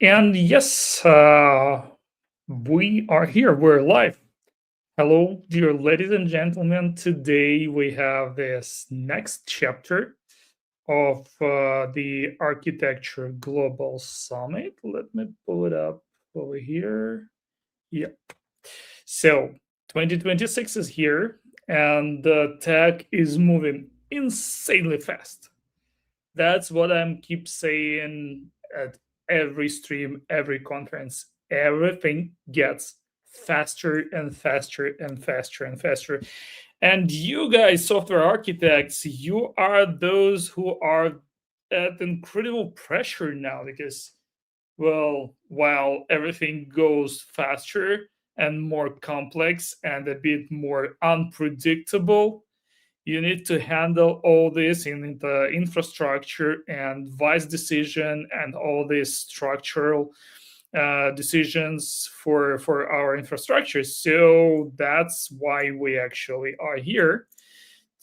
And yes, we are here. We're live. Hello, dear ladies and gentlemen. Today we have this next chapter of the Architecture Global Summit. Let me pull it up over here. Yep. So 2026 is here, and the tech is moving insanely fast. That's what I'm keep saying at every stream, every conference. Everything gets faster and faster and faster and faster. And you guys, software architects, you are those who are at incredible pressure now because, well, while everything goes faster and more complex and a bit more unpredictable, you need to handle all this in the infrastructure and vice decision and all these structural decisions for our infrastructure. So that's why we actually are here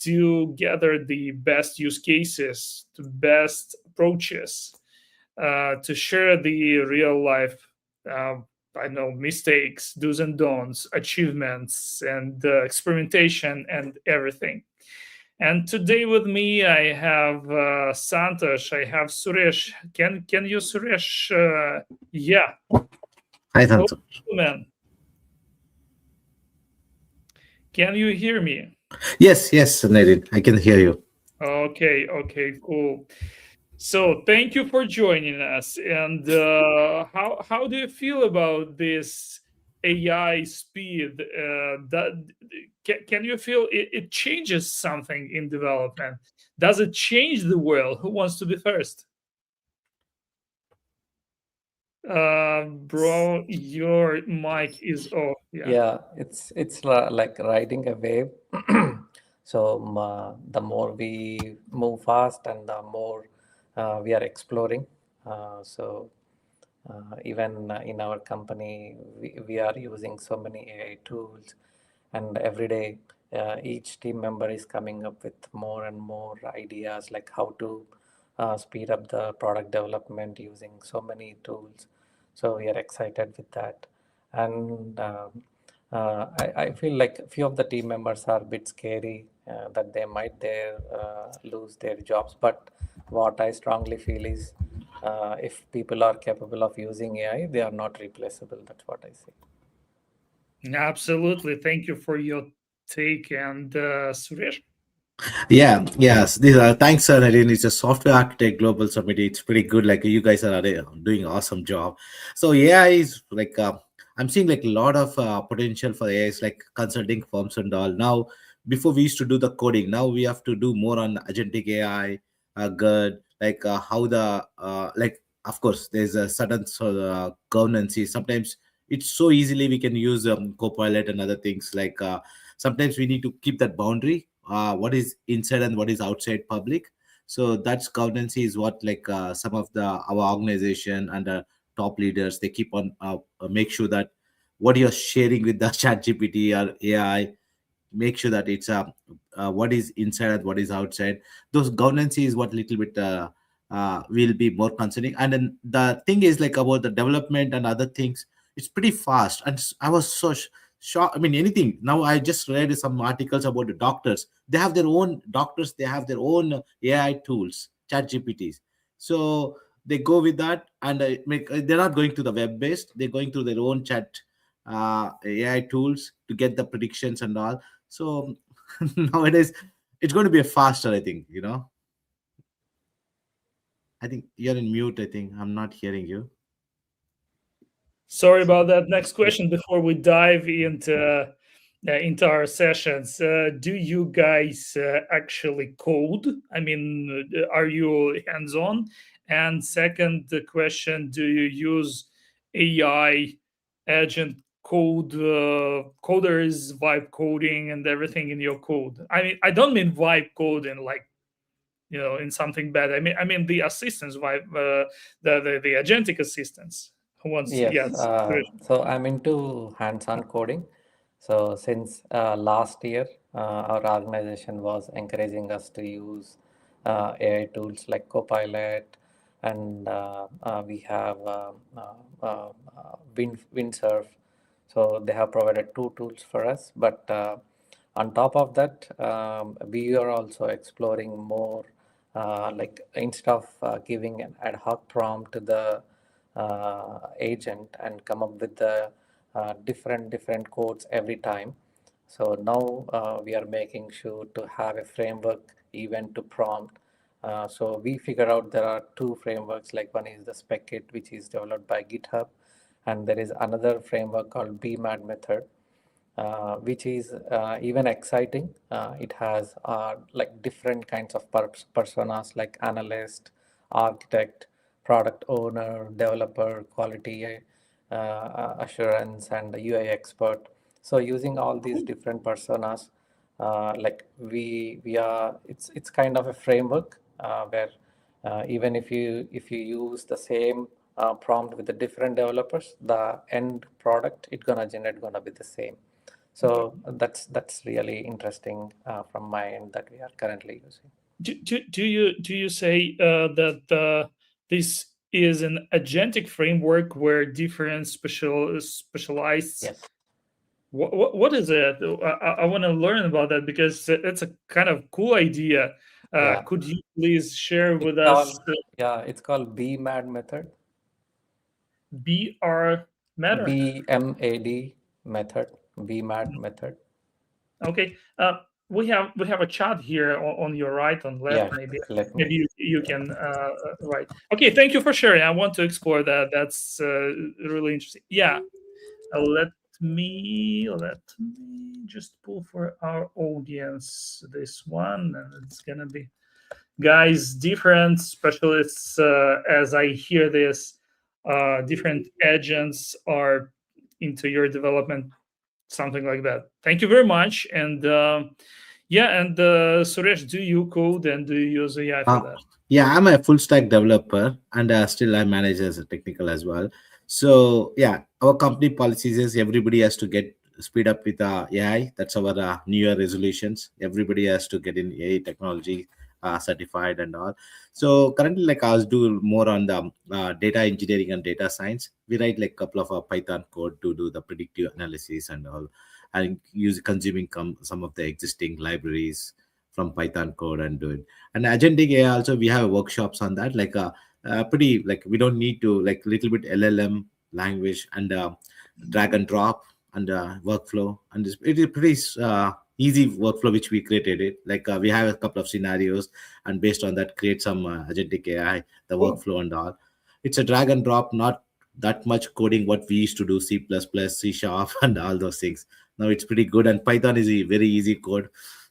to gather the best use cases, the best approaches, to share the real life, uh, I know, mistakes, do's and don'ts, achievements, and experimentation and everything. And today with me, I have Santosh, I have Suresh. Can you, Suresh? Yeah. Hi, Hello, Tansu. man. Can you hear me? Yes, Nadine, I can hear you. Okay, okay, cool. So thank you for joining us. And how do you feel about this AI speed? Can you feel it changes something in development? Does it change the world? Who wants to be first? Bro, your mic is off. Yeah. Yeah, it's like riding a wave. So the more we move fast and the more we are exploring. Even in our company, we are using so many AI tools, and every day each team member is coming up with more and more ideas like how to speed up the product development using so many tools. So we are excited with that. And I feel like a few of the team members are a bit scary that they might lose their jobs. But what I strongly feel is if people are capable of using AI, they are not replaceable. That's what I say. Absolutely. Thank you for your take. And Suresh? Yes. Thanks, Nadine. It's a software architect global summit. It's pretty good. Like you guys are doing awesome job. So AI is like I'm seeing like a lot of potential for AI. Is like consulting firms and all. Now, before we used to do the coding, now we have to do more on agentic AI. Good. Like how the like of course there's a certain governance. Sometimes it's so easily we can use Copilot and other things like. Sometimes we need to keep that boundary what is inside and what is outside public. So that's governance is what like some of the our organization and the top leaders they keep on make sure that what you're sharing with the chat gpt or ai, make sure that it's what is inside and what is outside. Those governance is what little bit will be more concerning. And then the thing is like about the development and other things, it's pretty fast. And I was so shocked. I mean, anything now, I just read some articles about the doctors. They have their own doctors, they have their own ai tools, chat gpts. So they go with that and they're not going to the web based, they're going to their own chat ai tools to get the predictions and all. So nowadays, it's going to be a faster, I think, I think you're in mute. I think I'm not hearing you. Sorry about that. Next question before we dive into our sessions. Do you guys actually code? I mean, are you hands-on? And second the question, do you use AI agent coders, vibe coding, and everything in your code? I mean, I don't mean vibe coding like in something bad. I mean the assistants, vibe, the agentic assistants. Who wants? Yes, Yes. so I'm into hands-on coding. So since last year, our organization was encouraging us to use AI tools like Copilot and we have Windsurf. So they have provided two tools for us. But on top of that, we are also exploring more. Like instead of giving an ad hoc prompt to the agent and come up with the different codes every time. So now we are making sure to have a framework even to prompt. So we figure out there are two frameworks, like one is the Spec-It, which is developed by GitHub, and there is another framework called BMAD method, which is even exciting. It has like different kinds of personas like analyst, architect, product owner, developer, quality assurance, and UI expert. So using all these different personas, like we are, it's kind of a framework where even if you use the same prompt with the different developers, the end product it gonna generate gonna be the same. So that's really interesting from my end that we are currently using. Do you say that this is an agentic framework where different specialized Yes. what is it? I want to learn about that because it's a kind of cool idea. Yeah. Could you please share It's with us called, yeah, it's called BMAD method. BR matter? BMAD method. BMAD method. Okay. We have a chat here on your right and left. Yeah, Maybe let me. maybe you can write. Okay. Thank you for sharing. I want to explore that. That's really interesting. Yeah. Let me just pull for our audience this one, and it's gonna be guys different specialists. As I hear this, different agents are into your development, something like that. Thank you very much, and yeah, and Suresh, do you code and do you use AI for Uh, that? yeah, I'm a full stack developer and still I manage as a technical as well. So yeah, our company policies is everybody has to get speed up with AI. That's our New Year resolutions. Everybody has to get in AI technology certified and all. So currently, like I was doing more on the data engineering and data science. We write like a couple of Python code to do the predictive analysis and all, and use consuming some of the existing libraries from Python code and do it. And agentic AI also we have workshops on that, like pretty like we don't need to like little bit LLM language and drag and drop and workflow, and it is pretty easy workflow which we created it, like we have a couple of scenarios and based on that create some agentic AI, the Cool. workflow and all. It's a drag and drop, not that much coding what we used to do, C++, C# and all those things. Now it's pretty good, and Python is a very easy code,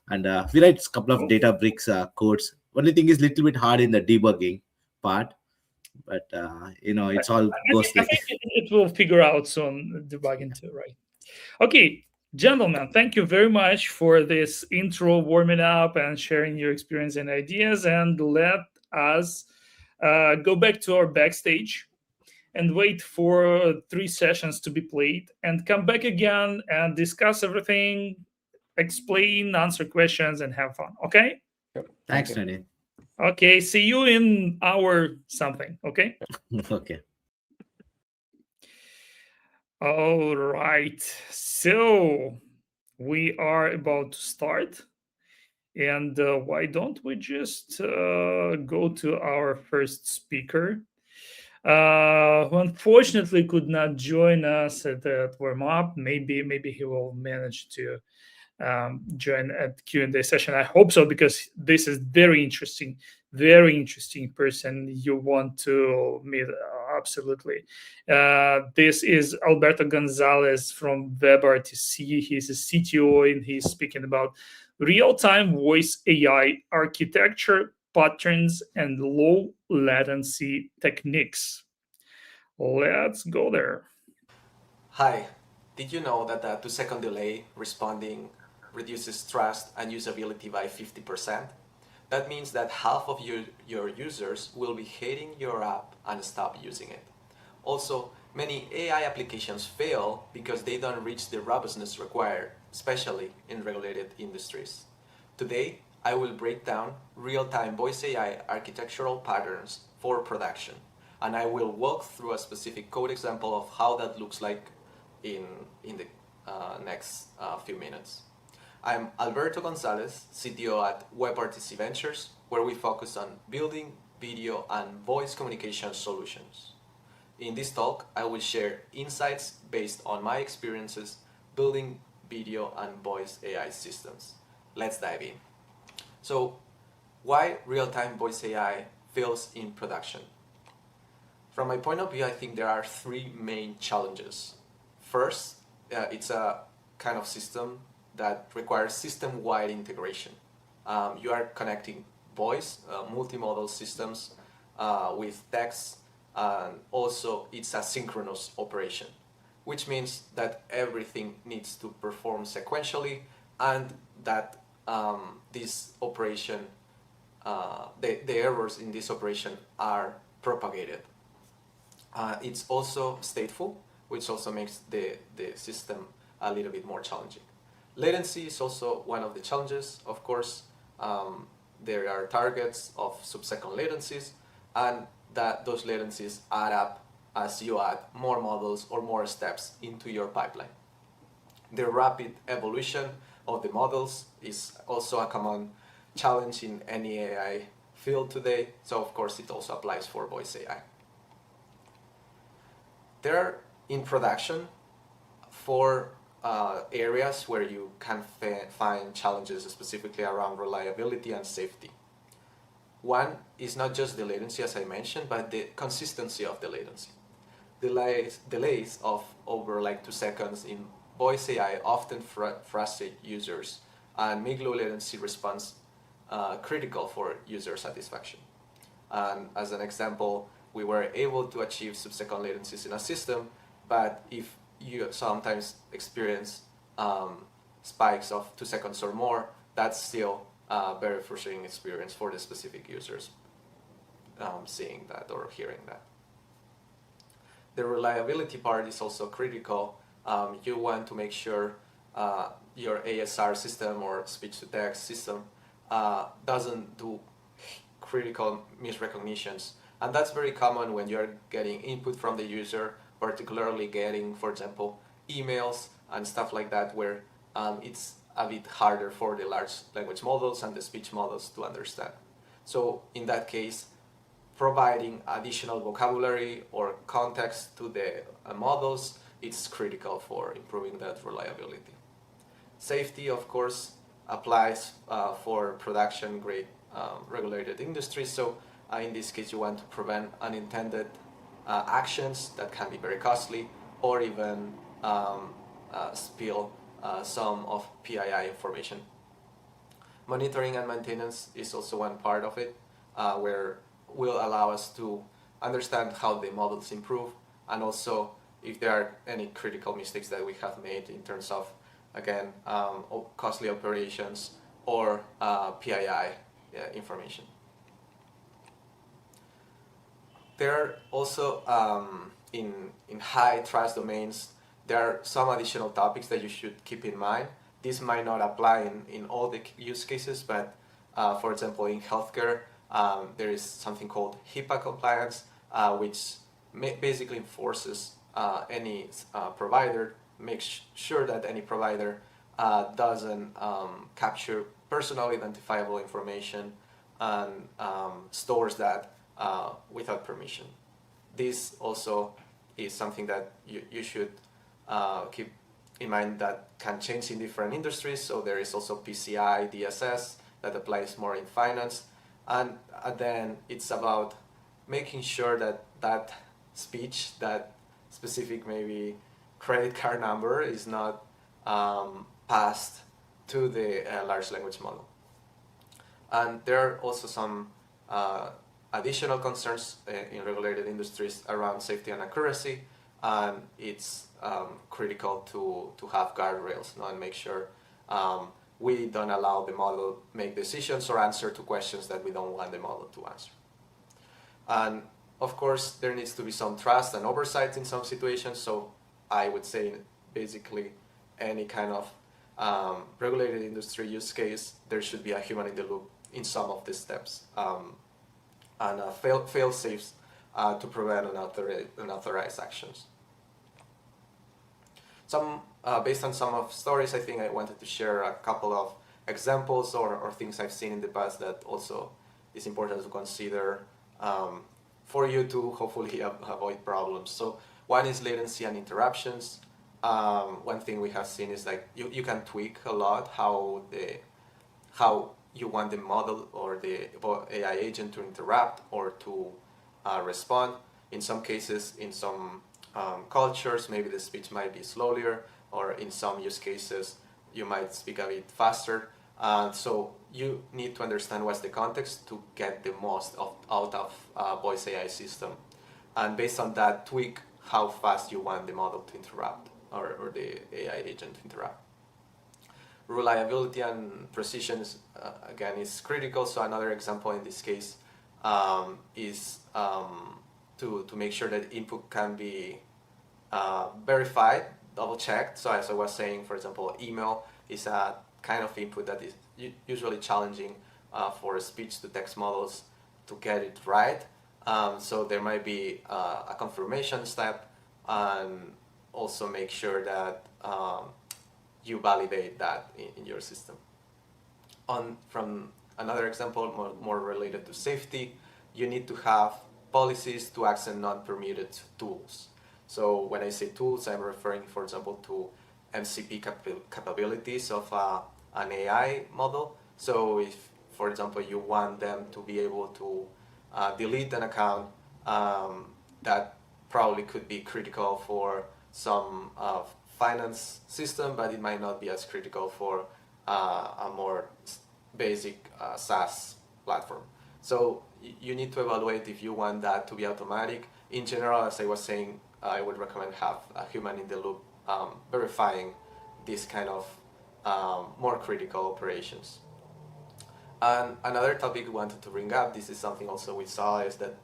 and we write a couple of Cool. data bricks codes. Only thing is little bit hard in the debugging part, but it's all goes I like think it will figure out soon, debugging too, right? Okay, gentlemen, thank you very much for this intro, warming up, and sharing your experience and ideas. And let us go back to our backstage and wait for 3 sessions to be played and come back again and discuss everything, explain, answer questions, and have fun. Okay? Sure. Thank thanks, you. Nadine. Okay, see you in hour something. Okay? Okay. All right. So we are about to start. And why don't we just go to our first speaker, who unfortunately could not join us at the warm up. Maybe he will manage to join at Q&A session. I hope so, because this is very interesting person you want to meet. Absolutely. This is Alberto Gonzalez from WebRTC. He's a CTO, and he's speaking about real-time voice AI architecture patterns and low latency techniques. Let's go there. Hi, did you know that a 2-second delay responding reduces trust and usability by 50%? That means that half of your users will be hating your app and stop using it. Also, many AI applications fail because they don't reach the robustness required, especially in regulated industries. Today, I will break down real-time voice AI architectural patterns for production. And I will walk through a specific code example of how that looks like in the next few minutes. I'm Alberto Gonzalez, CTO at WebRTC Ventures, where we focus on building video and voice communication solutions. In this talk, I will share insights based on my experiences building video and voice AI systems. Let's dive in. So, why real-time voice AI fails in production? From my point of view, I think there are three main challenges. First, it's a kind of system that requires system-wide integration. You are connecting voice, multimodal systems with text, and also it's a synchronous operation, which means that everything needs to perform sequentially and that this operation, the errors in this operation are propagated. It's also stateful, which also makes the system a little bit more challenging. Latency is also one of the challenges. Of course, there are targets of sub-second latencies, and that those latencies add up as you add more models or more steps into your pipeline. The rapid evolution of the models is also a common challenge in any AI field today, so of course it also applies for voice AI. There are, in production, four areas where you can find challenges specifically around reliability and safety. One is not just the latency, as I mentioned, but the consistency of the latency. Delays of over like 2 seconds in voice AI often frustrate users and make low latency response critical for user satisfaction. And as an example, we were able to achieve sub-second latencies in a system, but if you sometimes experience spikes of 2 seconds or more, that's still a very frustrating experience for the specific users seeing that or hearing that. The reliability part is also critical. You want to make sure your ASR system or speech-to-text system doesn't do critical misrecognitions. And that's very common when you're getting input from the user, particularly getting, for example, emails and stuff like that, where it's a bit harder for the large language models and the speech models to understand. So in that case, providing additional vocabulary or context to the models is critical for improving that reliability. Safety, of course, applies for production-grade regulated industries. So in this case, you want to prevent unintended actions that can be very costly, or even spill some of PII information. Monitoring and maintenance is also one part of it, where will allow us to understand how the models improve, and also if there are any critical mistakes that we have made in terms of, again, costly operations or PII information. There are also, in high trust domains, there are some additional topics that you should keep in mind. This might not apply in all the use cases, but for example, in healthcare, there is something called HIPAA compliance, which basically enforces any provider, makes sure that any provider doesn't capture personal identifiable information and stores that without permission. This also is something that you should keep in mind that can change in different industries. So there is also PCI DSS that applies more in finance. And then it's about making sure that that speech, that specific maybe credit card number is not passed to the large language model. And there are also some additional concerns in regulated industries around safety and accuracy, and it's critical to have guardrails, and make sure we don't allow the model make decisions or answer to questions that we don't want the model to answer. And of course, there needs to be some trust and oversight in some situations. So I would say basically any kind of regulated industry use case, there should be a human in the loop in some of the steps. and fail safes to prevent unauthorized actions. Based on some of stories, I think I wanted to share a couple of examples or things I've seen in the past that also is important to consider for you to hopefully avoid problems. So one is latency and interruptions. One thing we have seen is like you can tweak a lot how you want the model or the AI agent to interrupt or to respond. In some cases, in some cultures, maybe the speech might be slower, or in some use cases, you might speak a bit faster. So you need to understand what's the context to get the most out of voice AI system. And based on that, tweak how fast you want the model to interrupt or the AI agent to interrupt. Reliability and precision again is critical. So another example in this case is to make sure that input can be verified, double checked. So as I was saying, for example, email is a kind of input that is usually challenging for speech to text models to get it right. So there might be a confirmation step, and also make sure that you validate that in your system. From another example, more related to safety, you need to have policies to access non-permitted tools. So when I say tools, I'm referring, for example, to MCP capabilities of an AI model. So if, for example, you want them to be able to delete an account, that probably could be critical for some finance system, but it might not be as critical for a more basic SaaS platform. So you need to evaluate if you want that to be automatic. In general, as I was saying, I would recommend have a human in the loop verifying this kind of more critical operations. And another topic we wanted to bring up, this is something also we saw, is that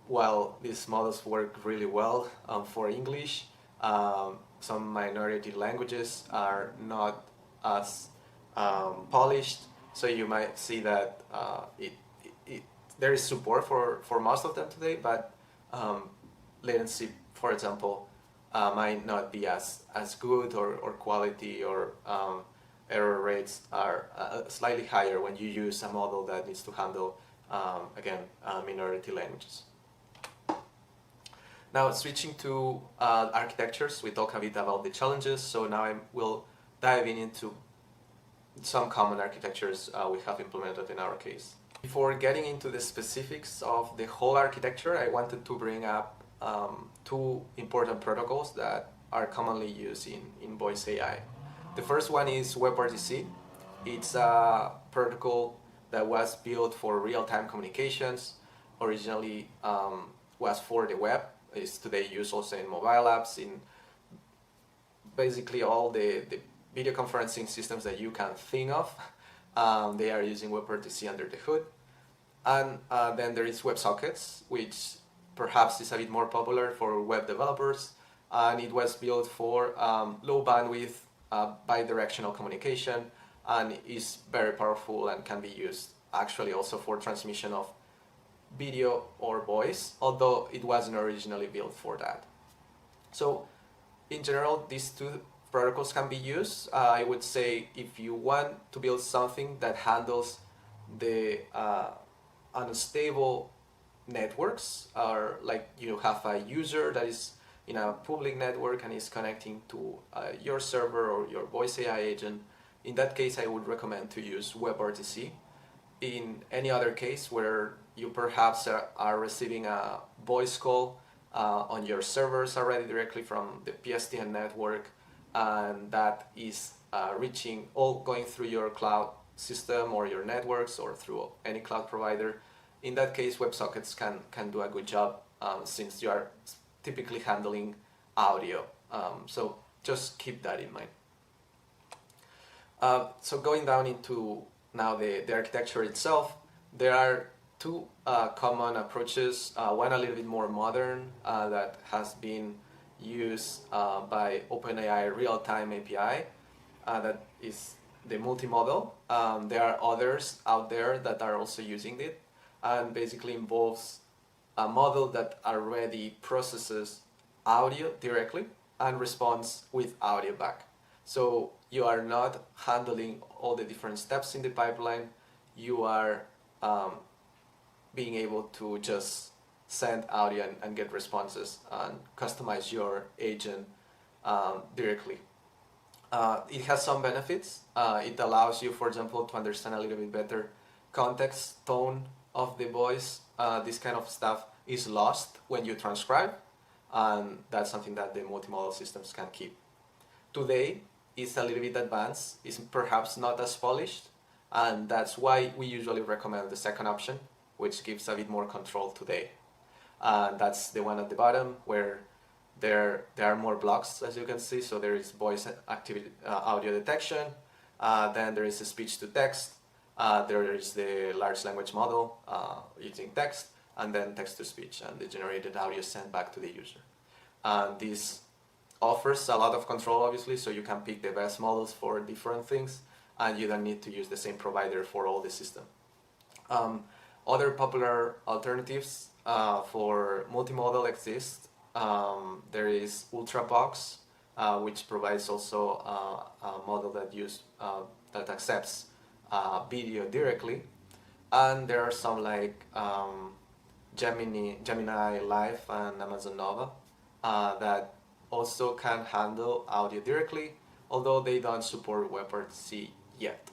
while these models work really well for English, some minority languages are not as polished. So you might see that there is support for most of them today, but latency, for example, might not be as good, or quality or error rates are slightly higher when you use a model that needs to handle, again, minority languages. Now, switching to architectures, we talked a bit about the challenges, so now I will dive into some common architectures we have implemented in our case. Before getting into the specifics of the whole architecture, I wanted to bring up two important protocols that are commonly used in voice AI. The first one is WebRTC. It's a protocol that was built for real-time communications. Originally was for the web. It's today used also in mobile apps, in basically all the video conferencing systems that you can think of. They are using WebRTC under the hood. And then there is WebSockets, which perhaps is a bit more popular for web developers. And it was built for low bandwidth, bidirectional communication, and is very powerful and can be used actually also for transmission of video or voice, although it wasn't originally built for that. So in general, these two protocols can be used. I would say if you want to build something that handles the unstable networks, or like you have a user that is in a public network and is connecting to your server or your voice AI agent, in that case I would recommend to use WebRTC. In any other case where you perhaps are receiving a voice call on your servers already directly from the PSTN network, and that is going through your cloud system or your networks or through any cloud provider, in that case WebSockets can do a good job, since you are typically handling audio. So just keep that in mind. So going down into now the architecture itself, there are two common approaches. One a little bit more modern that has been used by OpenAI real-time API, that is the multimodal. There are others out there that are also using it. and basically involves a model that already processes audio directly and responds with audio back. So you are not handling all the different steps in the pipeline. You are being able to just send audio and get responses and customize your agent directly. It has some benefits. It allows you, for example, to understand a little bit better context, tone of the voice. This kind of stuff is lost when you transcribe, and that's something that the multimodal systems can keep. Today, it's a little bit advanced, it's perhaps not as polished, and that's why we usually recommend the second option, which gives a bit more control today. That's the one at the bottom where there are more blocks, as you can see. So there is voice activity, audio detection, then there is a speech to text, there is the large language model using text, and then text to speech, and the generated audio sent back to the user. And this offers a lot of control, obviously, so you can pick the best models for different things, and you don't need to use the same provider for all the system. Other popular alternatives for multimodal exist. There is Ultrabox, which provides also a model that accepts video directly, and there are some like Gemini Live and Amazon Nova that also can handle audio directly, although they don't support WebRTC yet.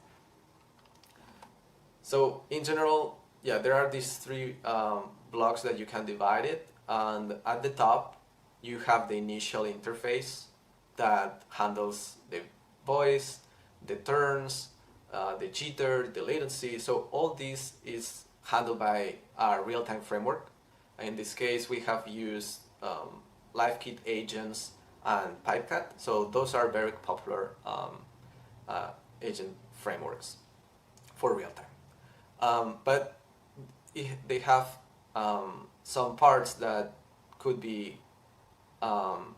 So in general, yeah, there are these three blocks that you can divide it, and at the top you have the initial interface that handles the voice, the turns, the jitter, the latency. So all this is handled by our real-time framework. In this case, we have used LiveKit agents and PipeCat. So those are very popular agent frameworks for real-time. But they have some parts that could be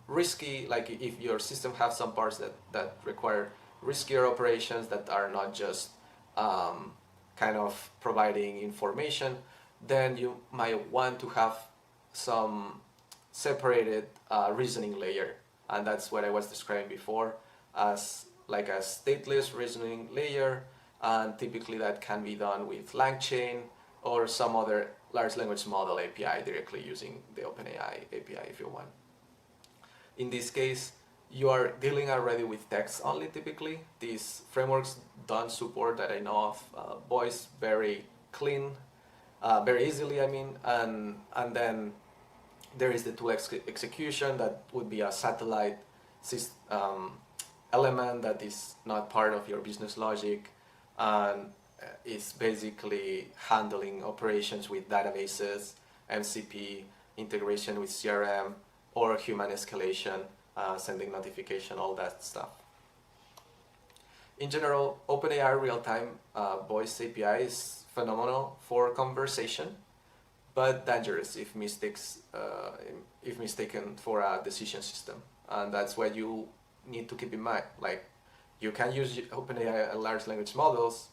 risky, like if your system has some parts that require riskier operations that are not just kind of providing information, then you might want to have some separated reasoning layer. And that's what I was describing before as like a stateless reasoning layer, and typically that can be done with LangChain or some other large language model API directly using the OpenAI API if you want. In this case, you are dealing already with text only typically. These frameworks don't support, that I know of, voice very clean, very easily, I mean, and then there is the tool execution that would be a satellite element that is not part of your business logic, and is basically handling operations with databases, MCP, integration with CRM, or human escalation, sending notification, all that stuff. In general, OpenAI real-time voice API is phenomenal for conversation, but dangerous if mistaken for a decision system. And that's what you need to keep in mind. Like, you can use OpenAI large language models,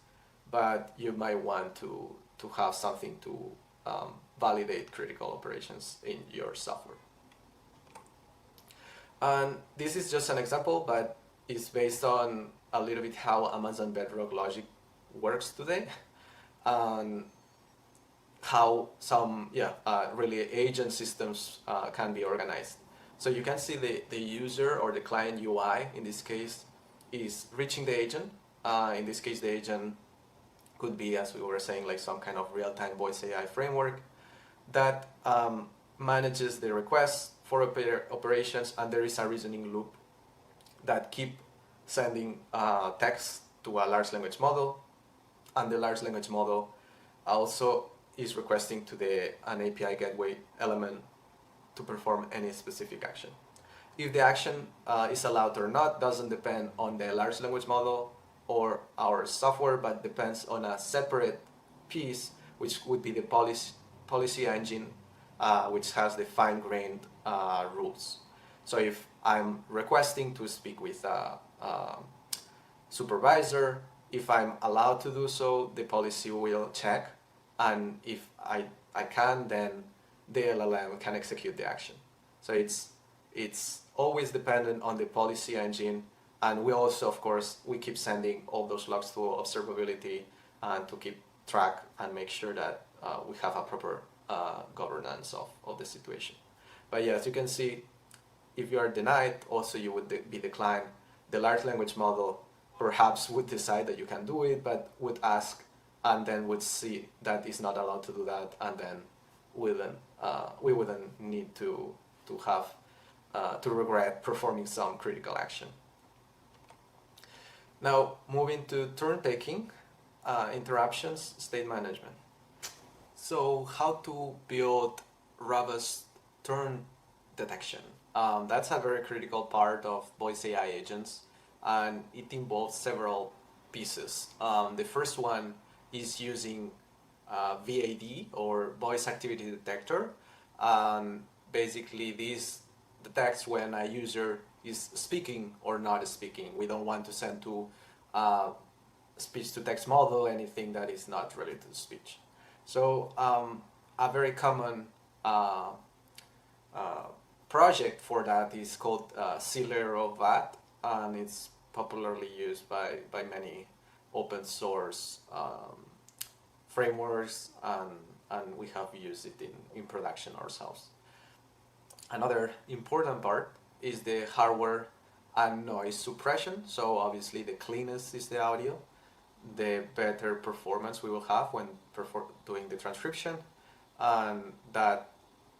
but you might want to have something to validate critical operations in your software. And this is just an example, but it's based on a little bit how Amazon Bedrock Logic works today, and how some really agent systems can be organized. So you can see the user or the client UI in this case is reaching the agent. In this case, the agent could be, as we were saying, like some kind of real-time voice AI framework that manages the requests for operations, and there is a reasoning loop that keep sending text to a large language model, and the large language model also is requesting to an API gateway element to perform any specific action. If the action is allowed or not doesn't depend on the large language model or our software, but depends on a separate piece, which would be the policy engine, which has the fine-grained rules. So if I'm requesting to speak with a supervisor, if I'm allowed to do so, the policy will check and if I can, then the LLM can execute the action. So it's always dependent on the policy engine, and we also, of course, we keep sending all those logs to observability and to keep track and make sure that we have a proper governance of the situation. But yeah, as you can see, if you are denied, also you would be declined. The large language model perhaps would decide that you can do it, but would ask and then would see that it's not allowed to do that, and then we wouldn't need to have to regret performing some critical action. Now, moving to turn taking, interruptions, state management. So, how to build robust turn detection? That's a very critical part of voice AI agents, and it involves several pieces. The first one is using VAD, or voice activity detector. Basically, this detects when a user is speaking or not speaking. We don't want to send to speech to text model anything that is not related to speech. So a very common project for that is called Celero VAT, and it's popularly used by many open source frameworks, and we have used it in production ourselves. Another important part is the hardware and noise suppression. So obviously the cleanest is the audio, the better performance we will have when doing the transcription, and that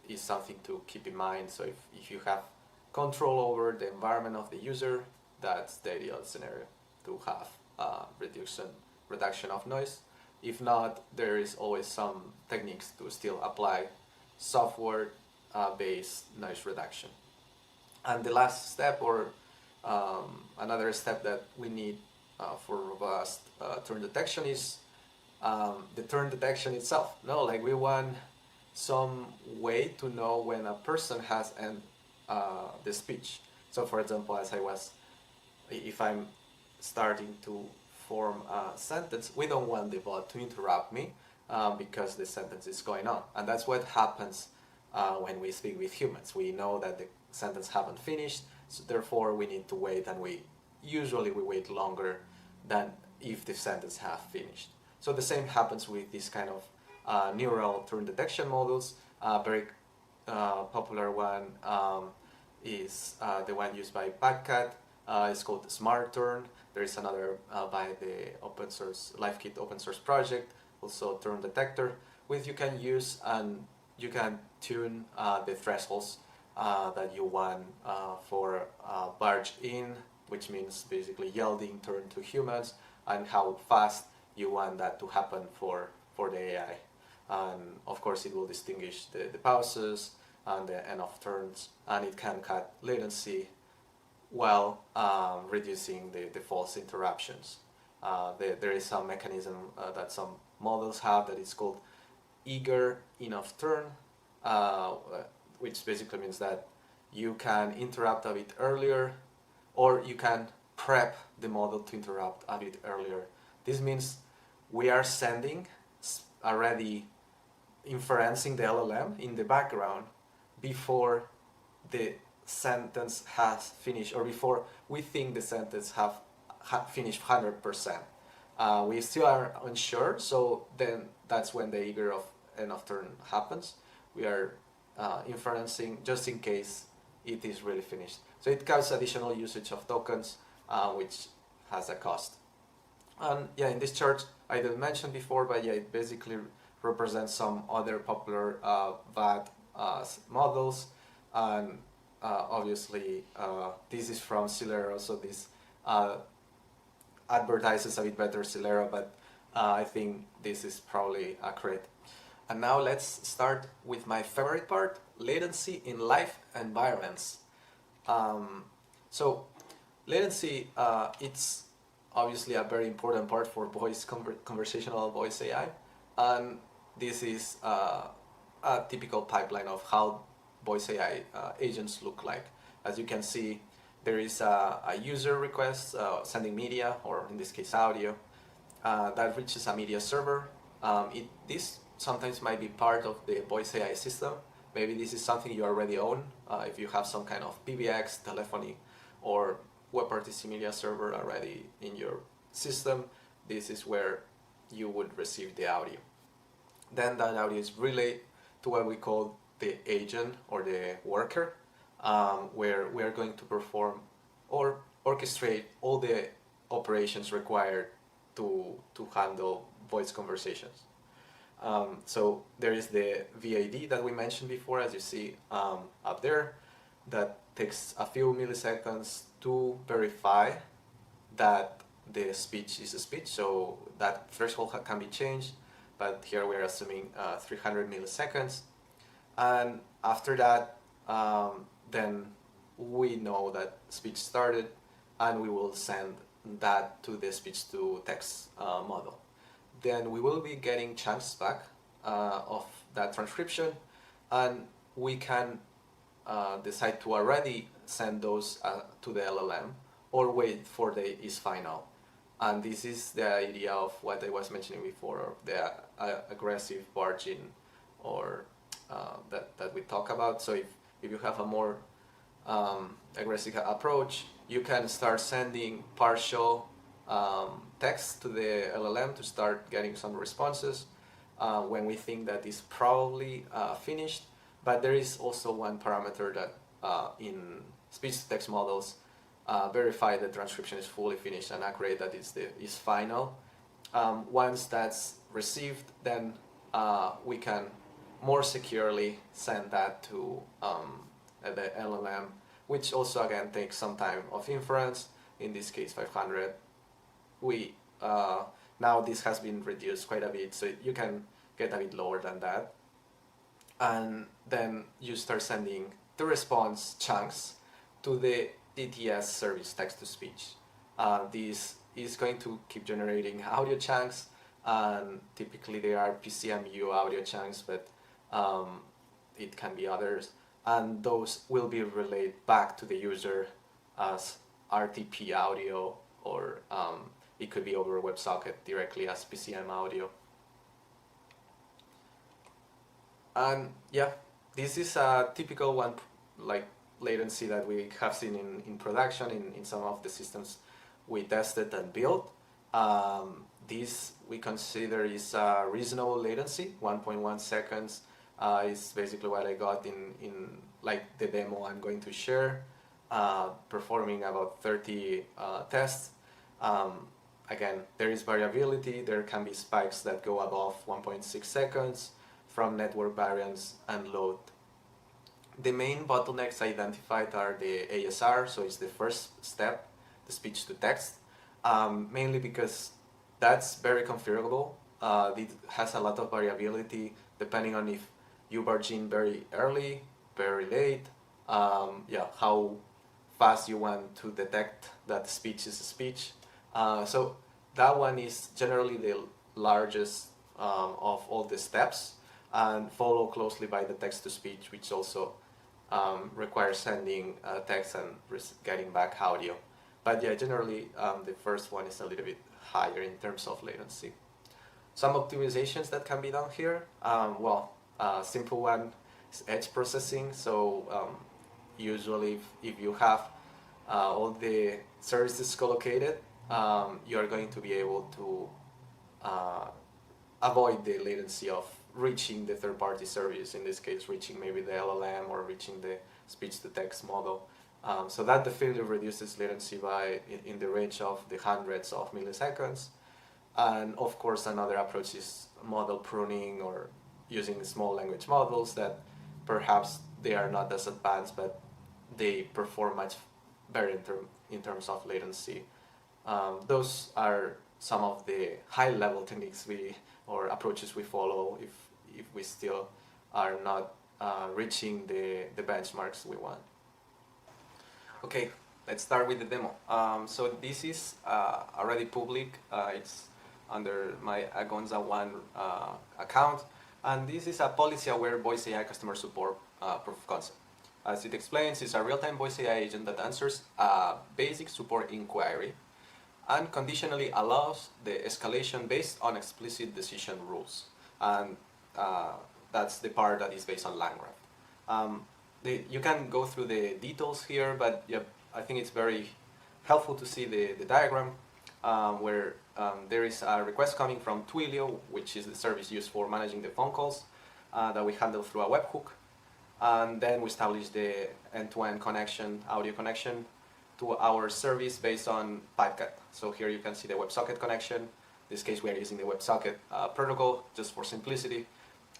is something to keep in mind. So if you have control over the environment of the user, that's the ideal scenario to have reduction of noise. If not, there is always some techniques to still apply software based noise reduction. And the last step, or another step that we need for robust turn detection, is the turn detection itself. No, like we want some way to know when a person has ended the speech. So for example, if I'm starting to form a sentence, we don't want the bot to interrupt me because the sentence is going on. And that's what happens when we speak with humans. We know that the sentence haven't finished, so therefore we need to wait, and we usually wait longer than if the sentence have finished. So the same happens with this kind of neural turn detection models. Very popular one is the one used by Bagcat. It's called Smart Turn. There is another by the open source LiveKit open source project, also turn detector, which you can use, and you can tune the thresholds that you want for barge in, which means basically yielding turn to humans, and how fast you want that to happen for the AI. And of course, it will distinguish the pauses and the end of turns, and it can cut latency while reducing the false interruptions. There is some mechanism that some models have that is called eager enough turn, which basically means that you can interrupt a bit earlier, or you can prep the model to interrupt a bit earlier. This means we are sending already inferencing the LLM in the background before the sentence has finished, or before we think the sentence have finished 100%. We still are unsure, so then that's when the eager end of turn happens. We are inferencing just in case it is really finished. So it causes additional usage of tokens, which has a cost. And yeah, in this chart I didn't mention before, but yeah, it basically represents some other popular VAT models, and obviously this is from Celero, so this advertises a bit better Celero, but I think this is probably accurate. And now let's start with my favorite part, latency in live environments. So latency, it's obviously a very important part for conversational voice AI, and this is a typical pipeline of how voice AI agents look like. As you can see, there is a user request sending media, or in this case audio, that reaches a media server. This sometimes might be part of the voice AI system. Maybe this is something you already own. If you have some kind of PBX, telephony, or WebRTC media server already in your system, this is where you would receive the audio. Then that audio is relayed to what we call the agent or the worker, where we are going to perform or orchestrate all the operations required to handle voice conversations. So there is the VAD that we mentioned before, as you see up there, that takes a few milliseconds to verify that the speech is a speech, so that threshold can be changed, but here we're assuming 300 milliseconds. And after that, then we know that speech started, and we will send that to the speech-to-text model. Then we will be getting chunks back of that transcription, and we can decide to already send those to the LLM or wait for the is final. And this is the idea of what I was mentioning before, of the aggressive barging, or that we talk about. So if you have a more aggressive approach, you can start sending partial text to the LLM to start getting some responses when we think that is probably finished. But there is also one parameter that in speech-to-text models verify the transcription is fully finished and accurate, that is final. Once that's received, then we can more securely send that to the LLM, which also again takes some time of inference, in this case 500. We now this has been reduced quite a bit, so you can get a bit lower than that. And then you start sending the response chunks to the DTS service, text-to-speech. This is going to keep generating audio chunks, and typically they are PCMU audio chunks, but it can be others. And those will be relayed back to the user as RTP audio, or it could be over WebSocket directly as PCM audio. And yeah, this is a typical one, like latency that we have seen in production in some of the systems we tested and built. This we consider is a reasonable latency. 1.1 seconds is basically what I got in like the demo I'm going to share, performing about 30 tests. Again, there is variability. There can be spikes that go above 1.6 seconds from network variance and load. The main bottlenecks identified are the ASR, so it's the first step, the speech to text, mainly because that's very configurable. It has a lot of variability depending on if you barge in very early, very late, how fast you want to detect that speech is a speech. So that one is generally the largest of all the steps, and followed closely by the text-to-speech, which also requires sending text and getting back audio. But yeah, generally the first one is a little bit higher in terms of latency. Some optimizations that can be done here. Simple one is edge processing. So usually if you have all the services co-located, you are going to be able to avoid the latency of reaching the third-party service, in this case reaching maybe the LLM or reaching the speech-to-text model. So that definitely reduces latency by in the range of the hundreds of milliseconds. And of course another approach is model pruning, or using small language models that perhaps they are not as advanced, but they perform much better in terms of latency. Those are some of the high-level techniques or approaches we follow if we still are not reaching the benchmarks we want. Okay, let's start with the demo. So this is already public. It's under my Agonza One account, and this is a policy-aware voice AI customer support proof of concept. As it explains, it's a real-time voice AI agent that answers a basic support inquiry and conditionally allows the escalation based on explicit decision rules. And that's the part that is based on land graph. You can go through the details here, but yeah, I think it's very helpful to see the diagram where there is a request coming from Twilio, which is the service used for managing the phone calls that we handle through a webhook. And then we establish the end-to-end connection, audio connection to our service based on PipeCat. So here you can see the WebSocket connection. In this case, we are using the WebSocket protocol just for simplicity.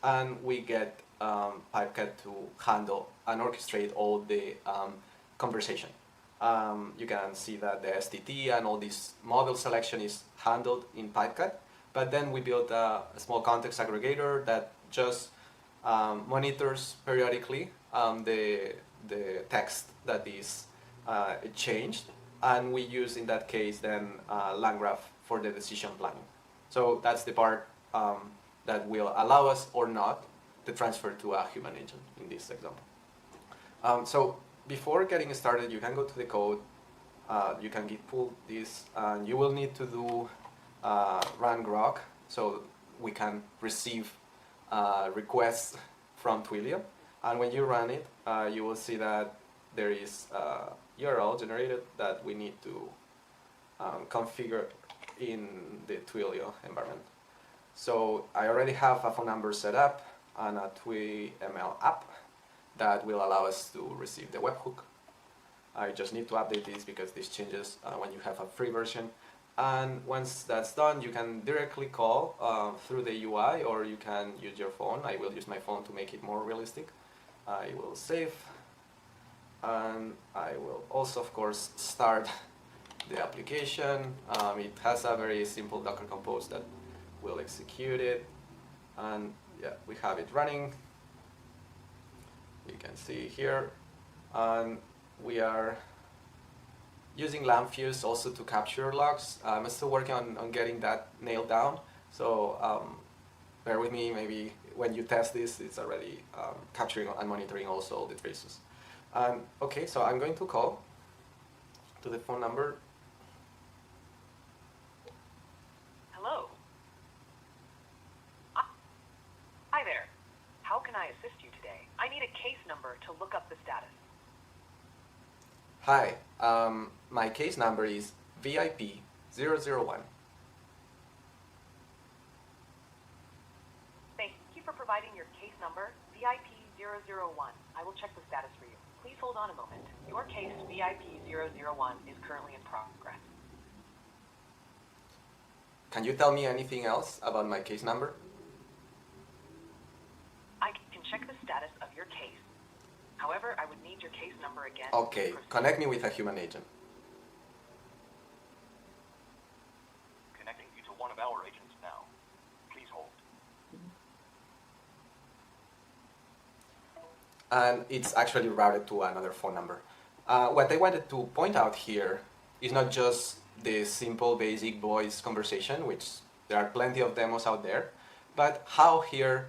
And we get PipeCat to handle and orchestrate all the conversation. You can see that the STT and all this model selection is handled in PipeCat. But then we built a small context aggregator that just monitors periodically the text that is changed, and we use in that case then LangGraph for the decision planning. So that's the part that will allow us or not to transfer to a human agent in this example. So before getting started, you can go to the code, you can git pull this, and you will need to do run grok so we can receive requests from Twilio. And when you run it, you will see that there is a URL generated that we need to configure in the Twilio environment. So I already have a phone number set up and a TwiML app that will allow us to receive the webhook. I just need to update this because this changes when you have a free version. And once that's done, you can directly call through the UI, or you can use your phone. I will use my phone to make it more realistic. I will save, and I will also, of course, start the application. It has a very simple Docker compose that will execute it. And yeah, we have it running. You can see here. And we are using LangFuse also to capture logs. I'm still working on getting that nailed down. So bear with me, maybe when you test this, it's already capturing and monitoring also all the traces. Okay, so I'm going to call to the phone number. Hello. Hi there. How can I assist you today? I need a case number to look up the status. Hi, my case number is VIP001. Thank you for providing your case number, VIP001. I will check the status for you. Please hold on a moment. Your case, VIP001, is currently in progress. Can you tell me anything else about my case number? I can check the status of your case. However, I would need your case number again. Okay, connect me with a human agent. Connecting you to one of our agents now. Please hold. And it's actually routed to another phone number. What I wanted to point out here is not just the simple basic voice conversation, which there are plenty of demos out there, but how here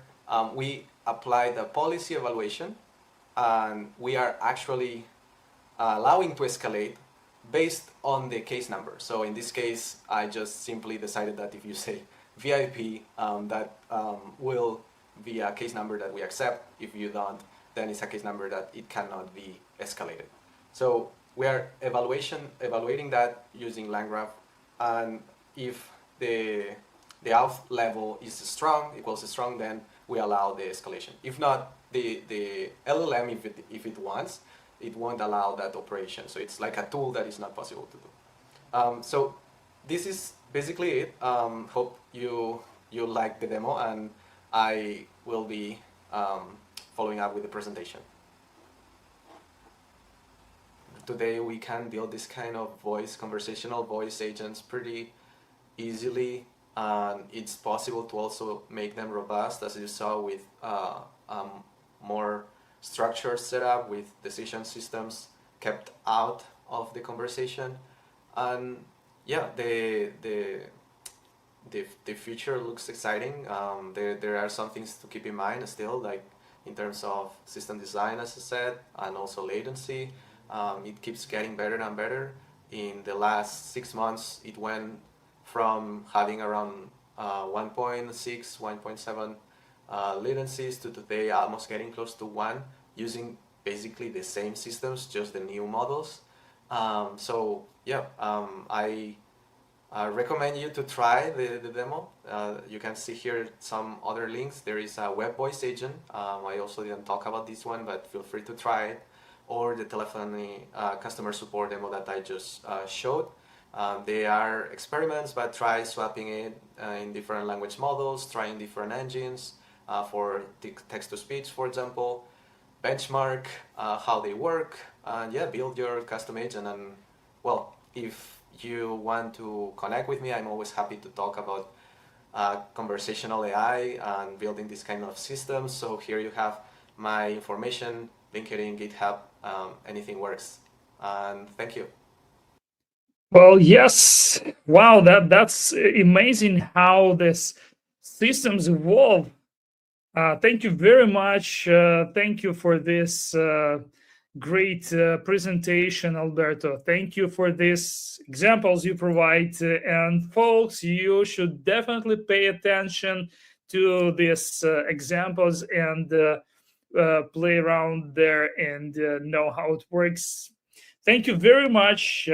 we apply the policy evaluation, and we are actually allowing to escalate based on the case number. So in this case, I just simply decided that if you say VIP, that will be a case number that we accept. If you don't, then it's a case number that it cannot be escalated. So we are evaluating that using LangGraph, and if the auth level is strong, equals strong, then we allow the escalation. If not, the LLM, if it wants, it won't allow that operation. So it's like a tool that is not possible to do. So this is basically it. Hope you like the demo, and I will be following up with the presentation. Today we can build this kind of conversational voice agents pretty easily, and it's possible to also make them robust, as you saw, with more structured setup with decision systems kept out of the conversation. And yeah, the future looks exciting. There are some things to keep in mind still, like in terms of system design, as I said, and also latency. It keeps getting better and better. In the last 6 months, it went from having around 1.6, 1.7 latencies to today almost getting close to 1, using basically the same systems, just the new models. So yeah, I recommend you to try the demo. You can see here some other links. There is a web voice agent. I also didn't talk about this one, but feel free to try it. Or the telephony customer support demo that I just showed. They are experiments, but try swapping it in different language models, trying different engines for text-to-speech, for example, benchmark how they work, and yeah, build your custom agent. And well, if you want to connect with me, I'm always happy to talk about conversational AI and building this kind of systems. So here you have my information, LinkedIn, GitHub, anything works. And thank you. Well, yes. Wow, that's amazing how this systems evolve. Thank you very much. Thank you for this great presentation, Alberto. Thank you for these examples you provide. And folks, you should definitely pay attention to these examples and play around there and know how it works. Thank you very much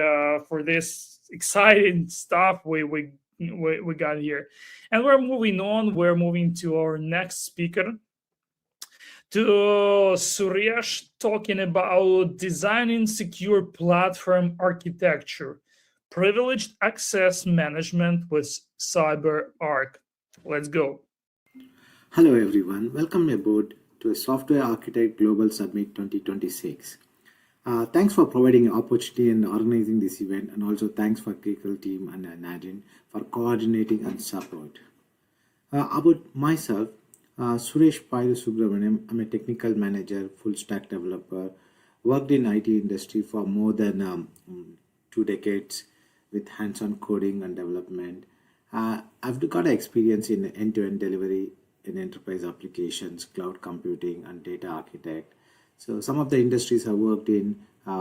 for this exciting stuff we got here. And we're moving on. We're moving to our next speaker, to Suresh, talking about designing secure platform architecture, privileged access management with CyberArk. Let's go. Hello everyone, welcome aboard to a Software Architect Global Summit 2026. Thanks for providing an opportunity and organizing this event, and also thanks for Critical team and Nadine for coordinating and support. About myself, Suresh Pairu Subramaniam. I'm a technical manager, full stack developer, worked in IT industry for more than 2 decades with hands-on coding and development. I've got experience in end-to-end delivery in enterprise applications, cloud computing, and data architect. So some of the industries I worked in,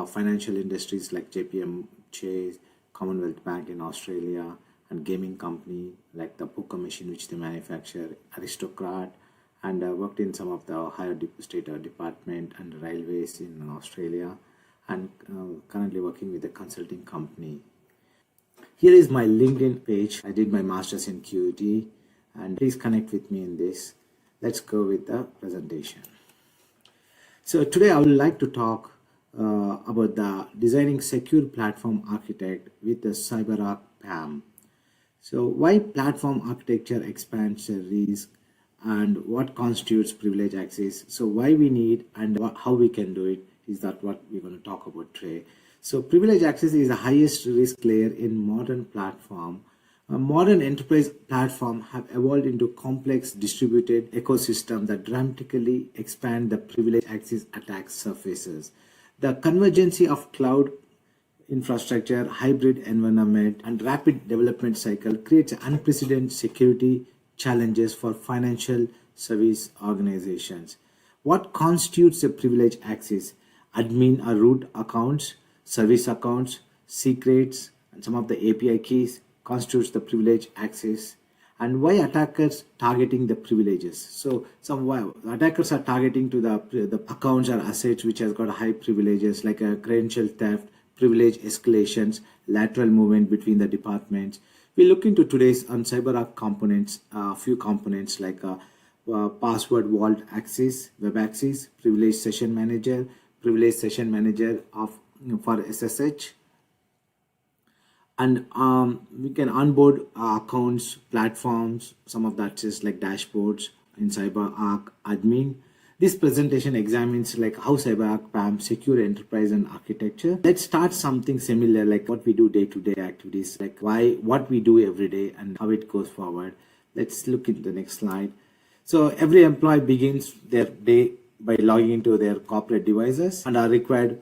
financial industries like JPM Chase, Commonwealth Bank in Australia, and gaming company like the poker machine which they manufacture, Aristocrat, and worked in some of the higher state department and railways in Australia, and currently working with a consulting company. Here is my LinkedIn page. I did my master's in QET, and please connect with me in this. Let's go with the presentation. So today I would like to talk about the designing secure platform architect with the CyberArk PAM. So why platform architecture expands the risk and what constitutes privilege access. So why we need and how we can do it is that what we're going to talk about today. So privilege access is the highest risk layer in modern platform. A modern enterprise platform have evolved into complex distributed ecosystem that dramatically expand the privilege access attack surfaces. The convergence of cloud infrastructure, hybrid environment, and rapid development cycle creates unprecedented security challenges for financial service organizations. What constitutes a privilege access? Admin or root accounts, service accounts, secrets, and some of the API keys constitutes the privilege access. And why attackers targeting the privileges? So some attackers are targeting to the accounts or assets which has got high privileges, like a credential theft, privilege escalations, lateral movement between the departments. We look into today's on CyberArk components, a few components like password vault access, web access, privilege session manager of for SSH, and we can onboard accounts, platforms, some of that is like dashboards in CyberArk admin. This presentation examines like how CyberArk PAM secure enterprise and architecture. Let's start something similar, like what we do day-to-day activities, like what we do every day and how it goes forward. Let's look at the next slide. So every employee begins their day by logging into their corporate devices and are required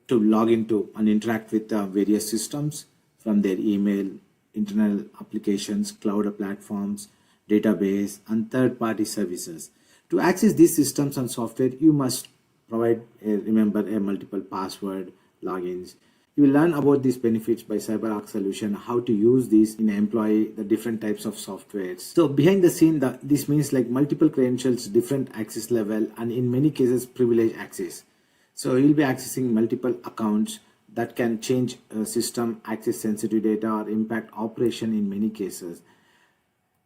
to log into and interact with various systems from their email, internal applications, cloud platforms, database, and third-party services. To access these systems and software, you must remember a multiple password logins. You will learn about these benefits by CyberArk solution, how to use these in employ the different types of softwares. So behind the scene, this means like multiple credentials, different access level, and in many cases privilege access. So you'll be accessing multiple accounts that can change system, access sensitive data, or impact operation in many cases.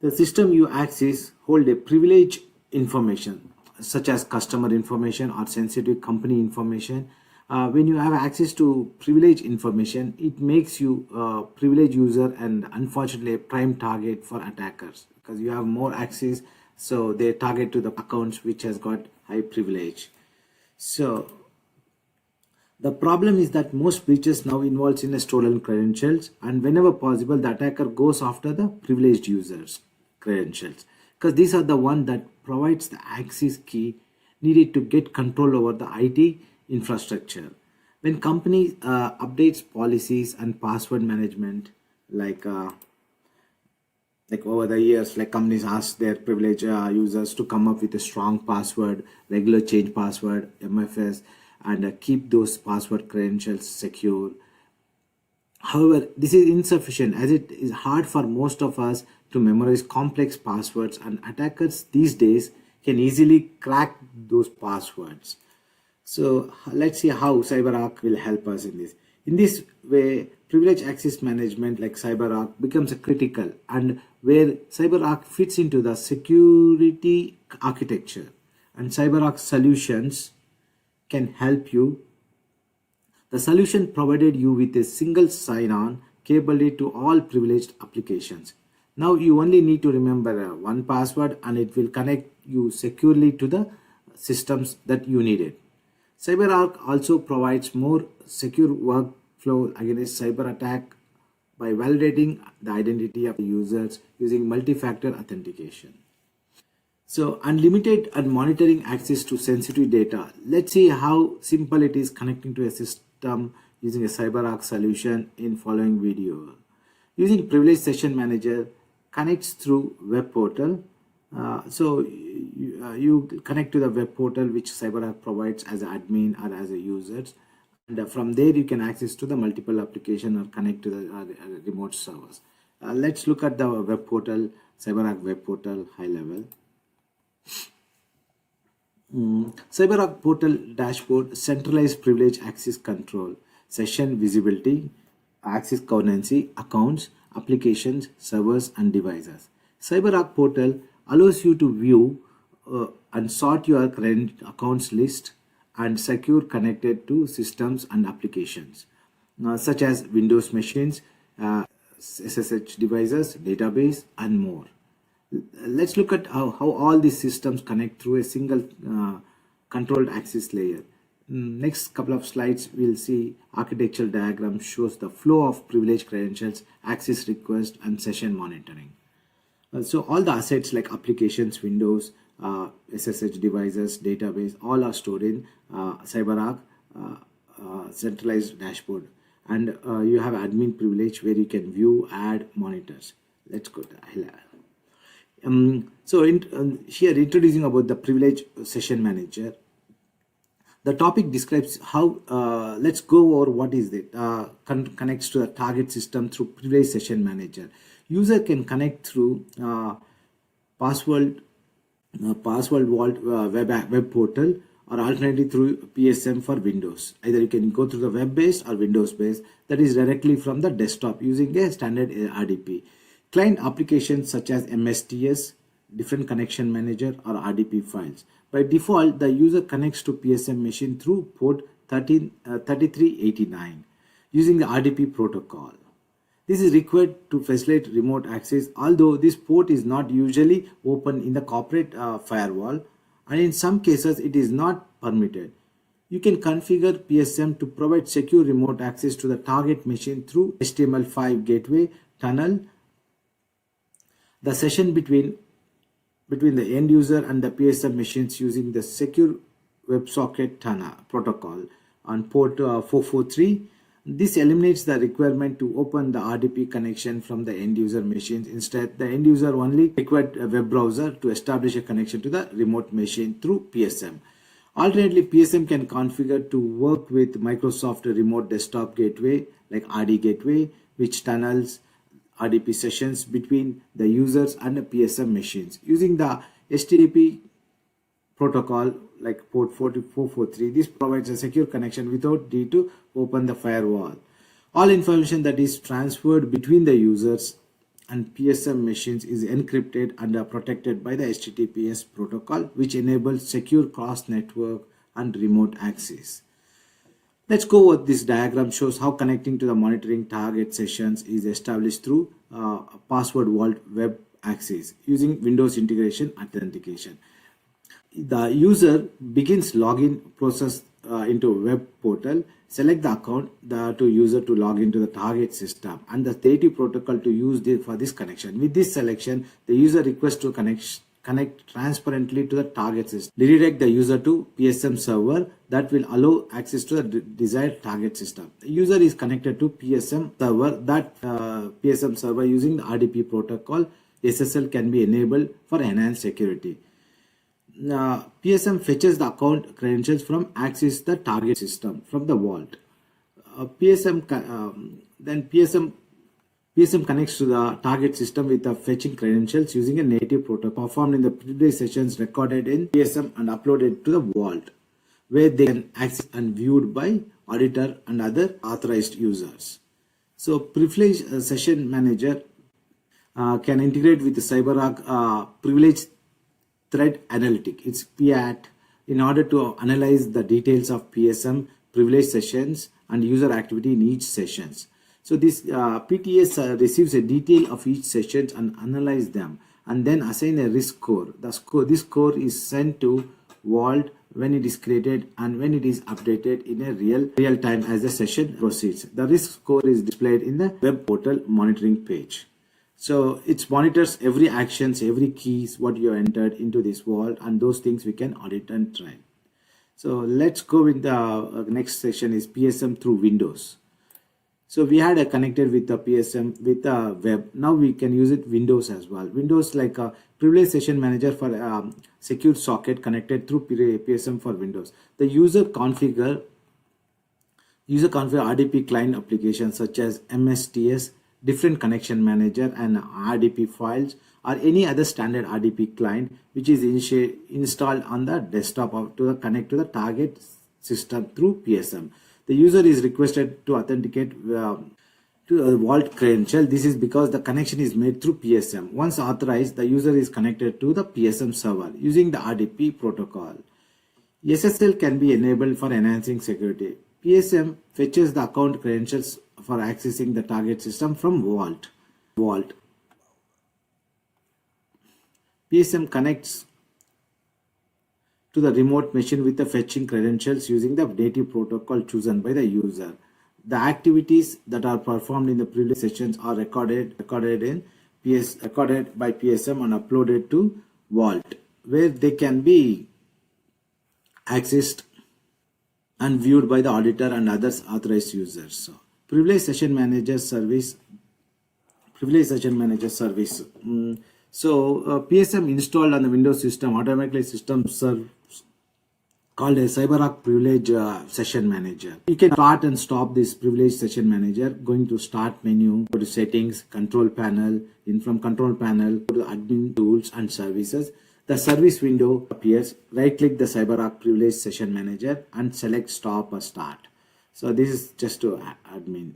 The system you access hold a privileged information such as customer information or sensitive company information. When you have access to privileged information, it makes you a privileged user and unfortunately a prime target for attackers because you have more access. So they target to the accounts which has got high privilege. So the problem is that most breaches now involves in a stolen credentials, and whenever possible, the attacker goes after the privileged users' credentials because these are the one that provides the access key needed to get control over the IT infrastructure. When company updates policies and password management, like over the years, like companies ask their privileged users to come up with a strong password, regular change password, MFS, and keep those password credentials secure. However, this is insufficient as it is hard for most of us to memorize complex passwords, and attackers these days can easily crack those passwords. So let's see how CyberArk will help us in this. In this way, privilege access management like CyberArk becomes a critical and where CyberArk fits into the security architecture, and CyberArk solutions can help you. The solution provided you with a single sign-on capability to all privileged applications. Now you only need to remember one password and it will connect you securely to the systems that you needed. CyberArk also provides more secure workflow against cyber attack by validating the identity of the users using multi-factor authentication. So unlimited and monitoring access to sensitive data. Let's see how simple it is connecting to a system using a CyberArk solution in following video. Using Privilege Session Manager connects through web portal. You connect to the web portal which CyberArk provides as an admin or as a user. And from there you can access to the multiple application or connect to the remote servers. Let's look at the web portal, CyberArk web portal high level. CyberArk portal dashboard, centralized privilege access control, session visibility, access covenancy, accounts, applications, servers, and devices. CyberArk portal allows you to view and sort your current accounts list and secure connected to systems and applications such as Windows machines, SSH devices, database, and more. Let's look at how all these systems connect through a single controlled access layer. Next couple of slides, we'll see architectural diagram shows the flow of privileged credentials, access request, and session monitoring. So all the assets like applications, Windows, SSH devices, database, all are stored in CyberArk centralized dashboard. And you have admin privilege where you can view, add, monitors. Let's go to high level. Here introducing about the privilege session manager. The topic describes how, let's go over what is it, connects to the target system through privilege session manager. User can connect through password vault web portal or alternatively through PSM for Windows. Either you can go through the web based or Windows based, that is directly from the desktop using a standard RDP. Client applications such as MSTS, different connection manager or RDP files. By default, the user connects to PSM machine through port 3389 using the RDP protocol. This is required to facilitate remote access, although this port is not usually open in the corporate firewall, and in some cases it is not permitted. You can configure PSM to provide secure remote access to the target machine through HTML5 gateway tunnel. The session between the end user and the PSM machines using the secure WebSocket tunnel protocol on port 443. This eliminates the requirement to open the RDP connection from the end user machines. Instead, the end user only required a web browser to establish a connection to the remote machine through PSM. Alternately, PSM can configure to work with Microsoft Remote Desktop Gateway like RD Gateway, which tunnels RDP sessions between the users and the PSM machines. Using the HTTP protocol like port 44443, this provides a secure connection without need to open the firewall. All information that is transferred between the users and PSM machines is encrypted and are protected by the HTTPS protocol, which enables secure cross-network and remote access. Let's go with this diagram shows how connecting to the monitoring target sessions is established through password vault web access using Windows integration authentication. The user begins login process into web portal, select the account to user to log into the target system and the native protocol to use for this connection. With this selection, the user requests to connect transparently to the target system, redirect the user to PSM server that will allow access to the desired target system. The user is connected to PSM server. That PSM server using the RDP protocol SSL can be enabled for enhanced security. PSM fetches the account credentials from access the target system from the vault. PSM connects to the target system with the fetching credentials using a native protocol performed in the previous sessions recorded in PSM and uploaded to the vault, where they can access and viewed by auditor and other authorized users. So privileged session manager can integrate with the CyberArk privileged thread analytic. It's PAT in order to analyze the details of PSM privilege sessions and user activity in each sessions. So this PTS receives a detail of each session and analyze them and then assign a risk score. This score is sent to Vault when it is created and when it is updated in a real time as the session proceeds. The risk score is displayed in the web portal monitoring page. So it monitors every actions, every keys, what you entered into this vault, and those things we can audit and try. So let's go with the next section is PSM through Windows. So we had connected with the PSM with the web. Now we can use it Windows as well. Windows like a privileged session manager for secure socket connected through PSM for Windows. The user configure RDP client applications such as MSTS, different connection manager and RDP files or any other standard RDP client which is installed on the desktop to connect to the target system through PSM. The user is requested to authenticate to a vault credential. This is because the connection is made through PSM. Once authorized, the user is connected to the PSM server using the RDP protocol. SSL can be enabled for enhancing security. PSM fetches the account credentials for accessing the target system from Vault. PSM connects to the remote machine with the fetching credentials using the native protocol chosen by the user. The activities that are performed in the previous sessions are recorded by PSM and uploaded to Vault, where they can be accessed and viewed by the auditor and other authorized users. So, privileged session manager service. PSM installed on the Windows system automatically called a CyberArk privilege session manager. You can start and stop this privilege session manager going to start menu, go to settings, control panel, from control panel, go to admin tools and services. The service window appears. Right click the CyberArk privilege session manager and select stop or start. So this is just to admin.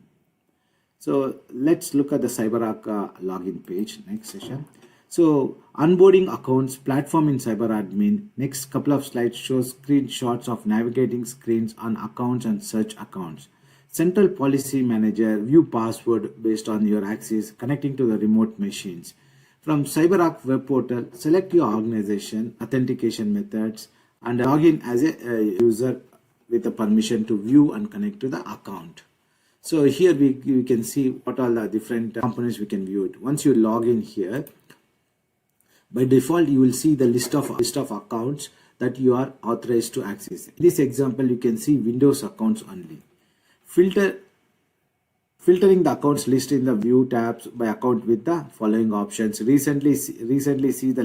So let's look at the CyberArk login page, next session. So onboarding accounts, platform in CyberAdmin. Next couple of slides shows screenshots of navigating screens on accounts and search accounts. Central policy manager, view password based on your access, connecting to the remote machines. From CyberArk web portal, select your organization, authentication methods, and log in as a user with the permission to view and connect to the account. So here we can see what all the different components we can view it. Once you log in here, by default you will see the list of accounts that you are authorized to access. In this example, you can see Windows accounts only. Filter Filtering the accounts list in the view tabs by account with the following options. Recently see the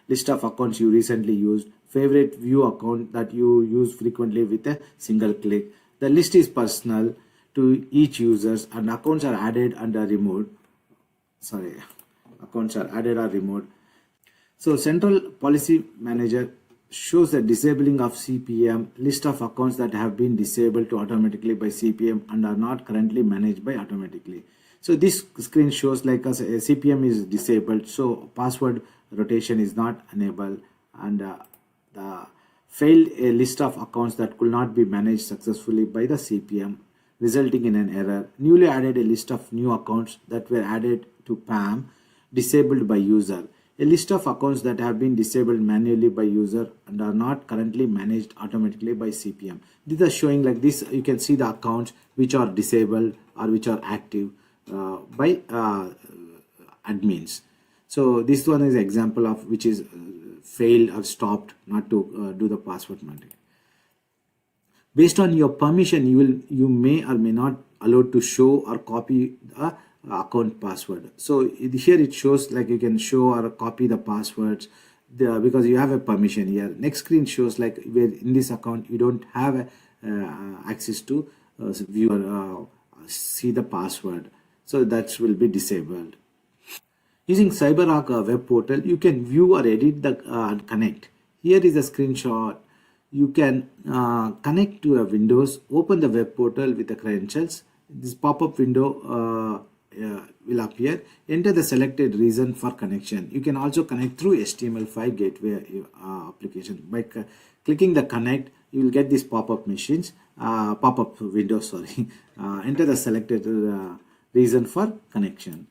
list of accounts you recently used. Favorite view account that you use frequently with a single click. The list is personal to each users and accounts are added and are removed. Accounts are added or removed. So Central Policy Manager shows the disabling of CPM, list of accounts that have been disabled to automatically by CPM and are not currently managed by automatically. So this screen shows like a CPM is disabled, so password rotation is not enabled, and the failed a list of accounts that could not be managed successfully by the CPM, resulting in an error. Newly added a list of new accounts that were added to PAM, disabled by user. A list of accounts that have been disabled manually by user and are not currently managed automatically by CPM. These are showing like this. You can see the accounts which are disabled or which are active by admins. So this one is an example of which is failed or stopped not to do the password management. Based on your permission, you may or may not allowed to show or copy the account password. So here it shows like you can show or copy the passwords because you have a permission here. Next screen shows like where in this account you don't have access to view or see the password, so that will be disabled. Using CyberArk web portal, you can view or edit the and connect. Here is a screenshot. You can connect to a Windows, open the web portal with the credentials. This pop-up window will appear. Enter the selected reason for connection. You can also connect through HTML5 gateway application. By clicking the connect, you will get this pop-up window. Sorry. Enter the selected reason for connection.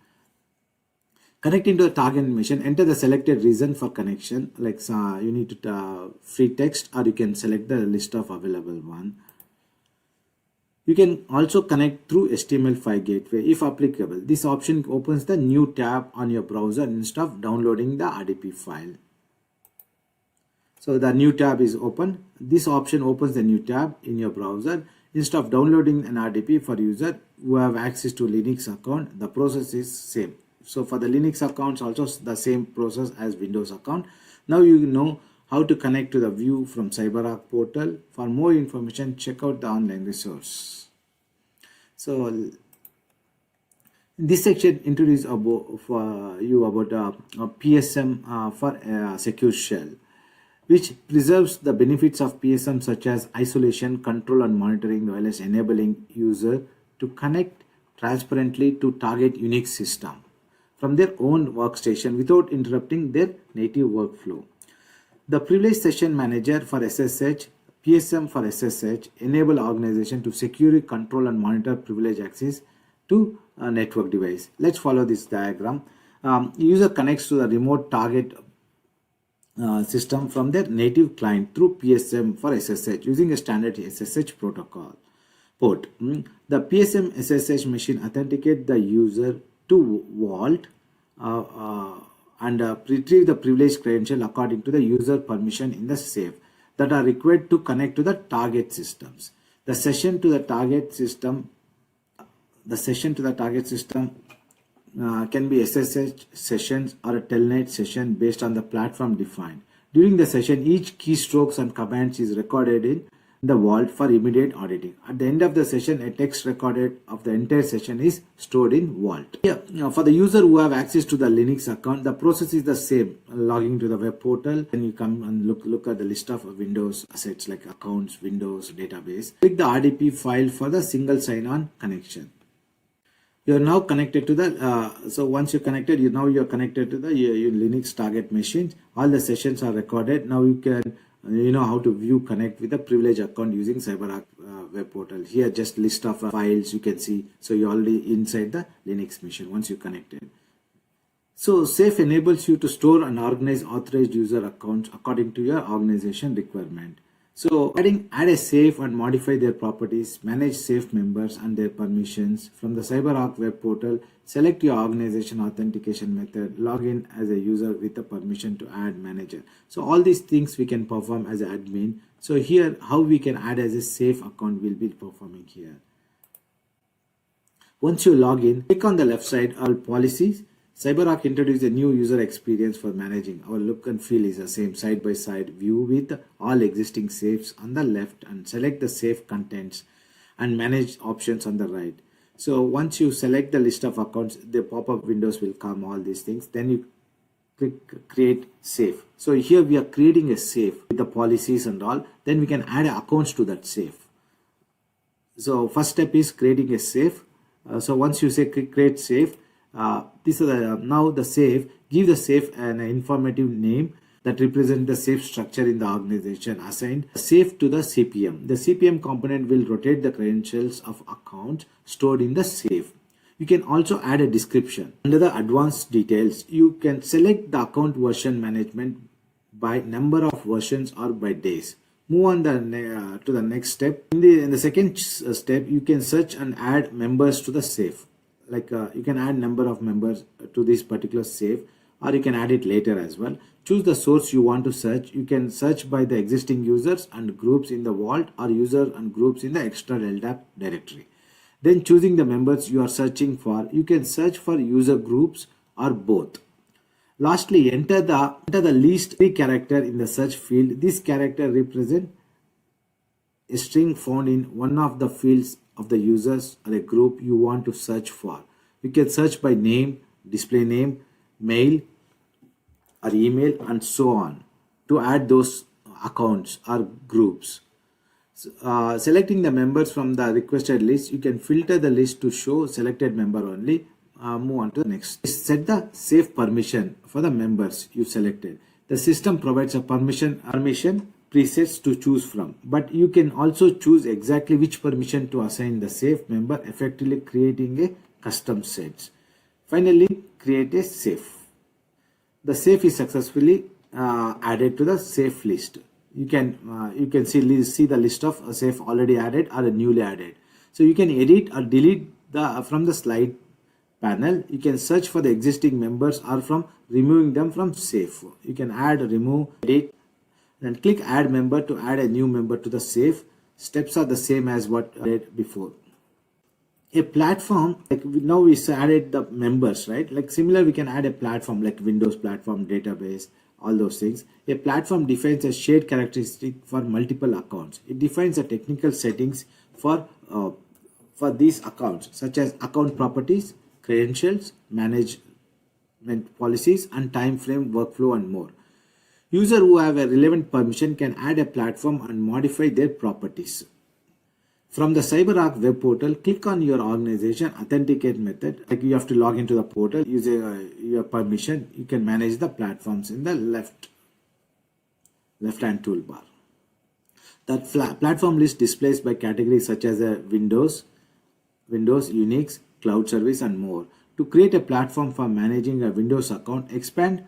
Connecting to the target machine, enter the selected reason for connection. Like you need to free text, or you can select the list of available one. You can also connect through HTML5 gateway if applicable. This option opens the new tab on your browser instead of downloading the RDP file. So the new tab is open. This option opens the new tab in your browser instead of downloading an RDP. For user who have access to Linux account, the process is same. So for the Linux accounts also the same process as Windows account. Now you know how to connect to the view from CyberArk portal. For more information, check out the online resource. So in this section introduce for you about a PSM for secure shell, which preserves the benefits of PSM such as isolation, control and monitoring, while as enabling user to connect transparently to target Unix system from their own workstation without interrupting their native workflow. The Privilege Session Manager for SSH, PSM for SSH, enable organization to securely control and monitor privilege access to a network device. Let's follow this diagram. User connects to the remote target system from their native client through PSM for SSH using a standard SSH protocol port. The PSM SSH machine authenticate the user to vault and retrieve the privileged credential according to the user permission in the safe that are required to connect to the target systems. The session to the target system can be SSH sessions or a telnet session based on the platform defined. During the session, each keystrokes and commands is recorded in the vault for immediate auditing. At the end of the session, a text recorded of the entire session is stored in vault. Here, for the user who have access to the Linux account, the process is the same. Logging to the web portal, and you come and look at the list of Windows assets like accounts, Windows, database. Click the RDP file for the single sign-on connection. You are now connected to the, so once you're connected, you're connected to the your Linux target machine. All the sessions are recorded. Now you can how to view connect with a privilege account using CyberArk web portal. Here just list of files you can see. So you're already inside the Linux machine once you connected. So Safe enables you to store and organize authorized user accounts according to your organization requirement. So add a safe and modify their properties, manage safe members and their permissions from the CyberArk web portal. Select your organization authentication method, log in as a user with the permission to add manager. So all these things we can perform as an admin. So here how we can add as a safe account will be performing here. Once you log in, click on the left side, all policies. CyberArk introduced a new user experience for managing. Our look and feel is the same side-by-side view with all existing safes on the left, and select the safe contents and manage options on the right. So once you select the list of accounts, the pop-up windows will come, all these things. Then you click create safe. So here we are creating a safe with the policies and all. Then we can add accounts to that safe. So first step is creating a safe. So once you say create safe, this is now the safe. Give the safe an informative name that represents the safe structure in the organization. Assigned safe to the CPM. The CPM component will rotate the credentials of accounts stored in the safe. You can also add a description. Under the advanced details, you can select the account version management by number of versions or by days. Move on to the next step. In the second step, you can search and add members to the safe. Like you can add number of members to this particular safe, or you can add it later as well. Choose the source you want to search. You can search by the existing users and groups in the vault, or user and groups in the extra LDAP directory. Then choosing the members you are searching for, you can search for user groups or both. Lastly, enter the least character in the search field. This character represents a string found in one of the fields of the users or a group you want to search for. You can search by name, display name, mail or email, and so on to add those accounts or groups. Selecting the members from the requested list, you can filter the list to show selected member only. Move on to the next. Set the safe permission for the members you selected. The system provides a permission presets to choose from, but you can also choose exactly which permission to assign the safe member, effectively creating a custom set. Finally, create a safe. The safe is successfully added to the safe list. You can see the list of a safe already added or newly added. So you can edit or delete from the slide panel. You can search for the existing members or from removing them from safe. You can add, remove, edit, and click add member to add a new member to the safe. Steps are the same as what I did before. A platform, like now we added the members, right? Like similar, we can add a platform like Windows platform, database, all those things. A platform defines a shared characteristic for multiple accounts. It defines the technical settings for these accounts, such as account properties, credentials, management policies, and time frame, workflow, and more. User who have a relevant permission can add a platform and modify their properties. From the CyberArk web portal, click on your organization authenticate method. Like you have to log into the portal using your permission. You can manage the platforms in the left-hand toolbar. That platform list displays by categories such as Windows, Unix, cloud service, and more. To create a platform for managing a Windows account, expand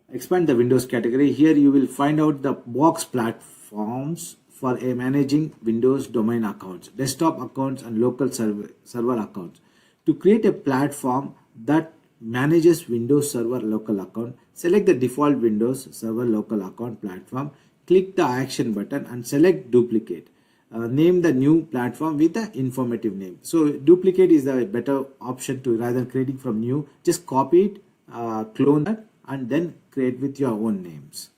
the Windows category. Here you will find out the box platforms for managing Windows domain accounts, desktop accounts, and local server accounts. To create a platform that manages Windows Server local account, select the default Windows Server local account platform, click the action button and select duplicate. Name the new platform with the informative name. So duplicate is the better option to rather than creating from new. Just copy it, clone that, and then create with your own names.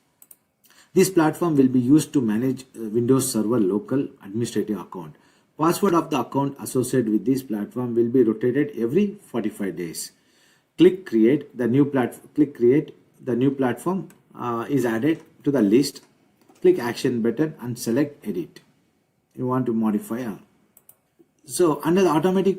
This platform will be used to manage Windows Server local administrative account. Password of the account associated with this platform will be rotated every 45 days. Click create. The new platform is added to the list. Click action button and select edit. You want to modify. So under the automatic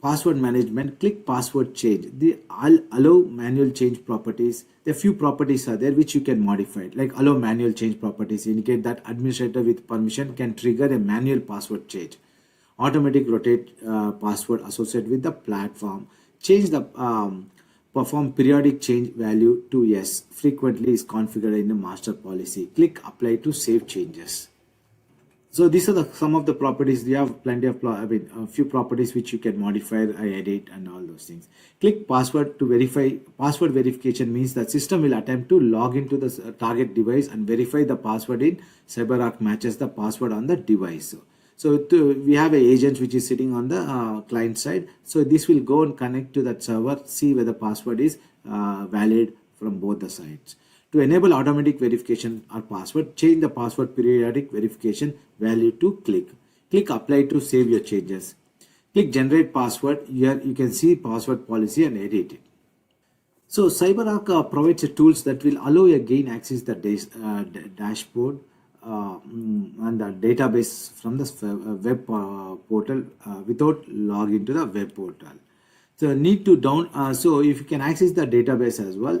password management, click password change. The allow manual change properties. A few properties are there which you can modify. Like allow manual change properties indicate that administrator with permission can trigger a manual password change. Automatic rotate password associated with the platform. Change the perform periodic change value to yes. Frequently is configured in the master policy. Click apply to save changes. So these are some of the properties. We have plenty of a few properties which you can modify, edit, and all those things. Click password to verify. Password verification means that system will attempt to log into the target device and verify the password in CyberArk matches the password on the device. So we have a agent which is sitting on the client side. So this will go and connect to that server, see whether password is valid from both the sides. To enable automatic verification or password, change the password periodic verification value to click. Click apply to save your changes. Click generate password. Here you can see password policy and edit it. So CyberArk provides tools that will allow you gain access the dashboard and the database from the web portal without login to the web portal. So need to so if you can access the database as well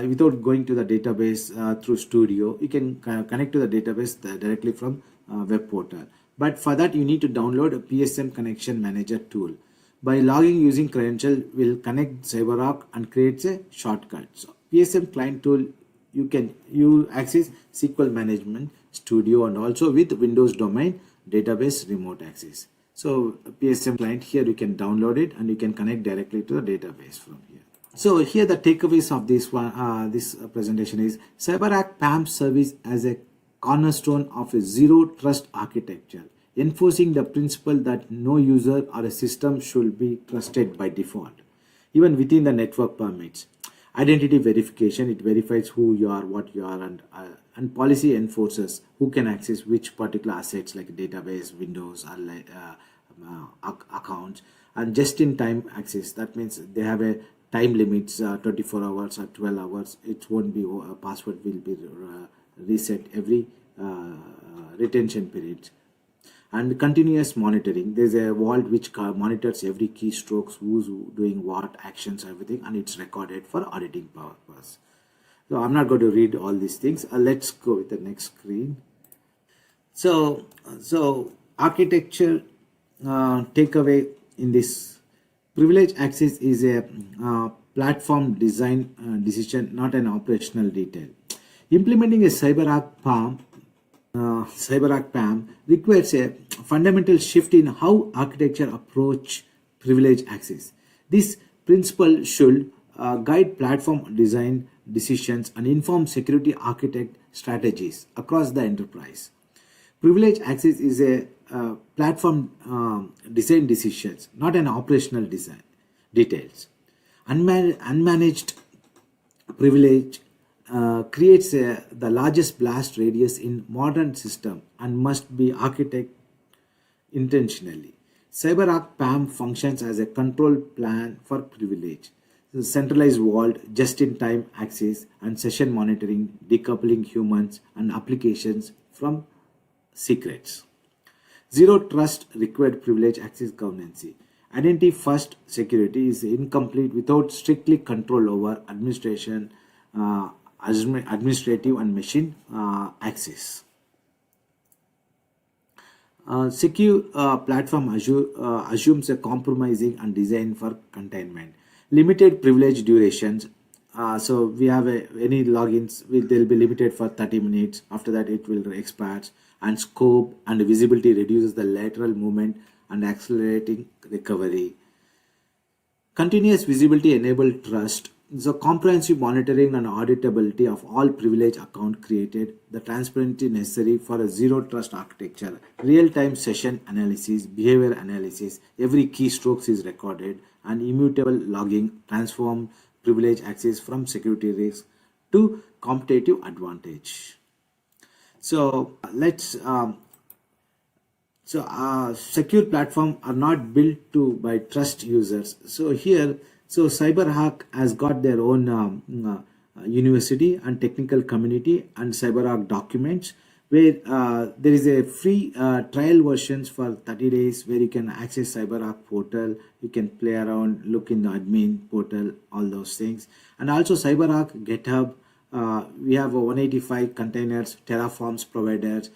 without going to the database through Studio, you can connect to the database directly from web portal. But for that you need to download a PSM connection manager tool. By logging using credential will connect CyberArk and creates a shortcut. So PSM client tool you access SQL management Studio and also with Windows domain database remote access. So PSM client here you can download it and you can connect directly to the database from here. So here the takeaways of this one this presentation is CyberArk PAM service as a cornerstone of a zero trust architecture, enforcing the principle that no user or a system should be trusted by default, even within the network permits. Identity verification, it verifies who you are, what you are, and policy enforces who can access which particular assets like database, Windows, or accounts, and just-in-time access. That means they have a time limits, 24 hours or 12 hours. It won't be a password will be reset every retention period. And continuous monitoring, there's a vault which monitors every keystrokes, who's doing what actions, everything, and it's recorded for auditing purpose. So I'm not going to read all these things. Let's go with the next screen. So architecture takeaway in this: privilege access is a platform design decision, not an operational detail. Implementing a CyberArk PAM requires a fundamental shift in how architecture approach privilege access. This principle should guide platform design decisions and inform security architect strategies across the enterprise. Privilege access is a platform design decisions, not an operational design details. Unmanaged privilege creates the largest blast radius in modern system and must be architected intentionally. CyberArk PAM functions as a control plan for privilege, centralized vault, just-in-time access, and session monitoring, decoupling humans and applications from secrets. Zero trust required privilege access governance. Identity first security is incomplete without strictly control over administrative and machine access. Secure platform assumes a compromising and design for containment. Limited privilege durations. So we have any logins, they'll be limited for 30 minutes. After that, it will expire. And scope and visibility reduces the lateral movement and accelerating recovery. Continuous visibility enabled trust. So comprehensive monitoring and auditability of all privilege account created, the transparency necessary for a zero trust architecture, real-time session analysis, behavior analysis, every keystroke is recorded, and immutable logging transform privilege access from security risk to competitive advantage. So let's secure platform are not built by trust users. So CyberArk has got their own university and technical community and CyberArk documents where there is a free trial versions for 30 days where you can access CyberArk portal, you can play around, look in the admin portal, all those things. And also CyberArk GitHub, we have 185 containers, Terraforms providers,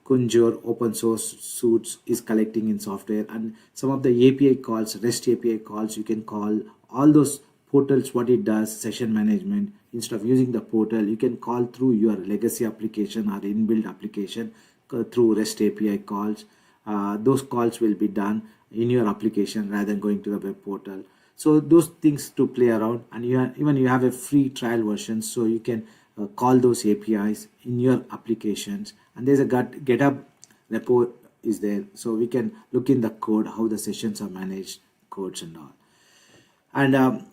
Conjure open source suits is collecting in software, and some of the API calls, REST API calls, you can call all those portals. What it does, session management, instead of using the portal, you can call through your legacy application or inbuilt application through REST API calls. Those calls will be done in your application rather than going to the web portal. So those things to play around, and you have a free trial version, so you can call those APIs in your applications. And there's a GitHub repo is there, so we can look in the code how the sessions are managed, codes and all. And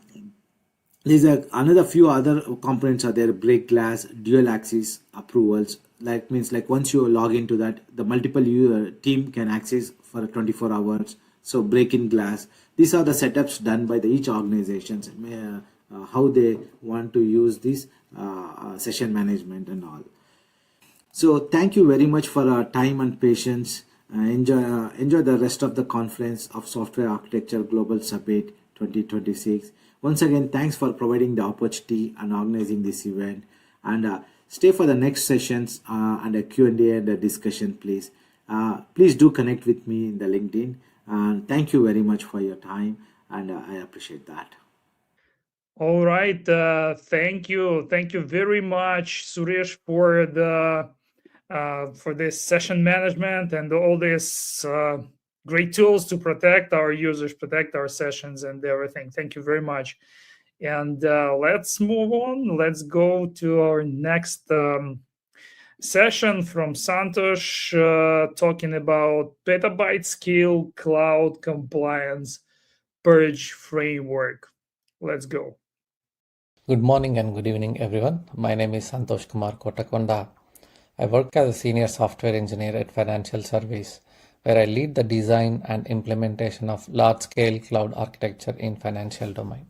there's another few other components are there: break glass, dual axis approvals. Like means like once you log into that, the multiple team can access for 24 hours. So break in glass. These are the setups done by the each organizations, how they want to use this session management and all. So thank you very much for our time and patience. Enjoy the rest of the conference of Software Architecture Global Summit 2026. Once again, thanks for providing the opportunity and organizing this event. And stay for the next sessions and a Q&A and a discussion, please. Please do connect with me in the LinkedIn. And thank you very much for your time, and I appreciate that. All right. Thank you. Thank you very much, Suresh, for this session management and all these great tools to protect our users, protect our sessions and everything. Thank you very much. And let's move on. Let's go to our next session from Santosh, talking about petabyte scale cloud compliance purge framework. Let's go. Good morning and good evening, everyone. My name is Santosh Kumar Kotakonda. I work as a senior software engineer at Financial Service, where I lead the design and implementation of large-scale cloud architecture in financial domain.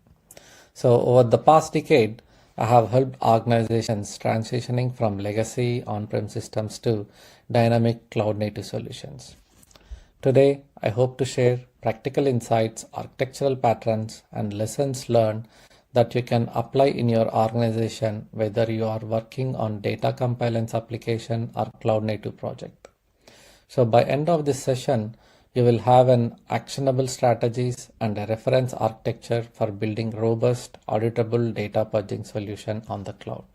So over the past decade, I have helped organizations transitioning from legacy on-prem systems to dynamic cloud-native solutions. Today, I hope to share practical insights, architectural patterns, and lessons learned that you can apply in your organization, whether you are working on data compliance application or cloud-native project. So by end of this session, you will have an actionable strategies and a reference architecture for building robust, auditable data purging solution on the cloud.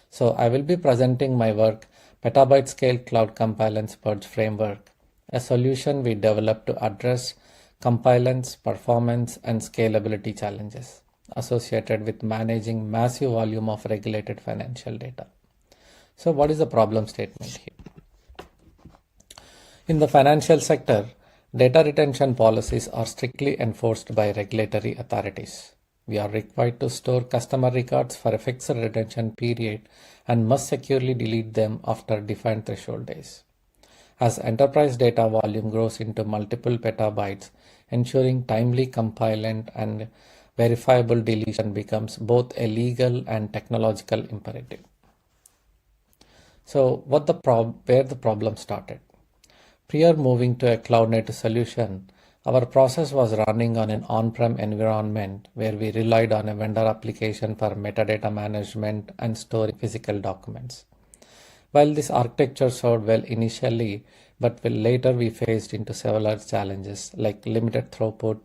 So I will be presenting my work, Petabyte Scale Cloud Compliance Purge Framework, a solution we developed to address compliance, performance, and scalability challenges associated with managing massive volume of regulated financial data. So what is the problem statement here? In the financial sector, data retention policies are strictly enforced by regulatory authorities. We are required to store customer records for a fixed retention period and must securely delete them after defined threshold days. As enterprise data volume grows into multiple petabytes, ensuring timely compliant and verifiable deletion becomes both a legal and technological imperative. So where the problem started? Prior moving to a cloud-native solution, our process was running on an on-prem environment where we relied on a vendor application for metadata management and storing physical documents. While this architecture served well initially, but later we faced into several challenges like limited throughput,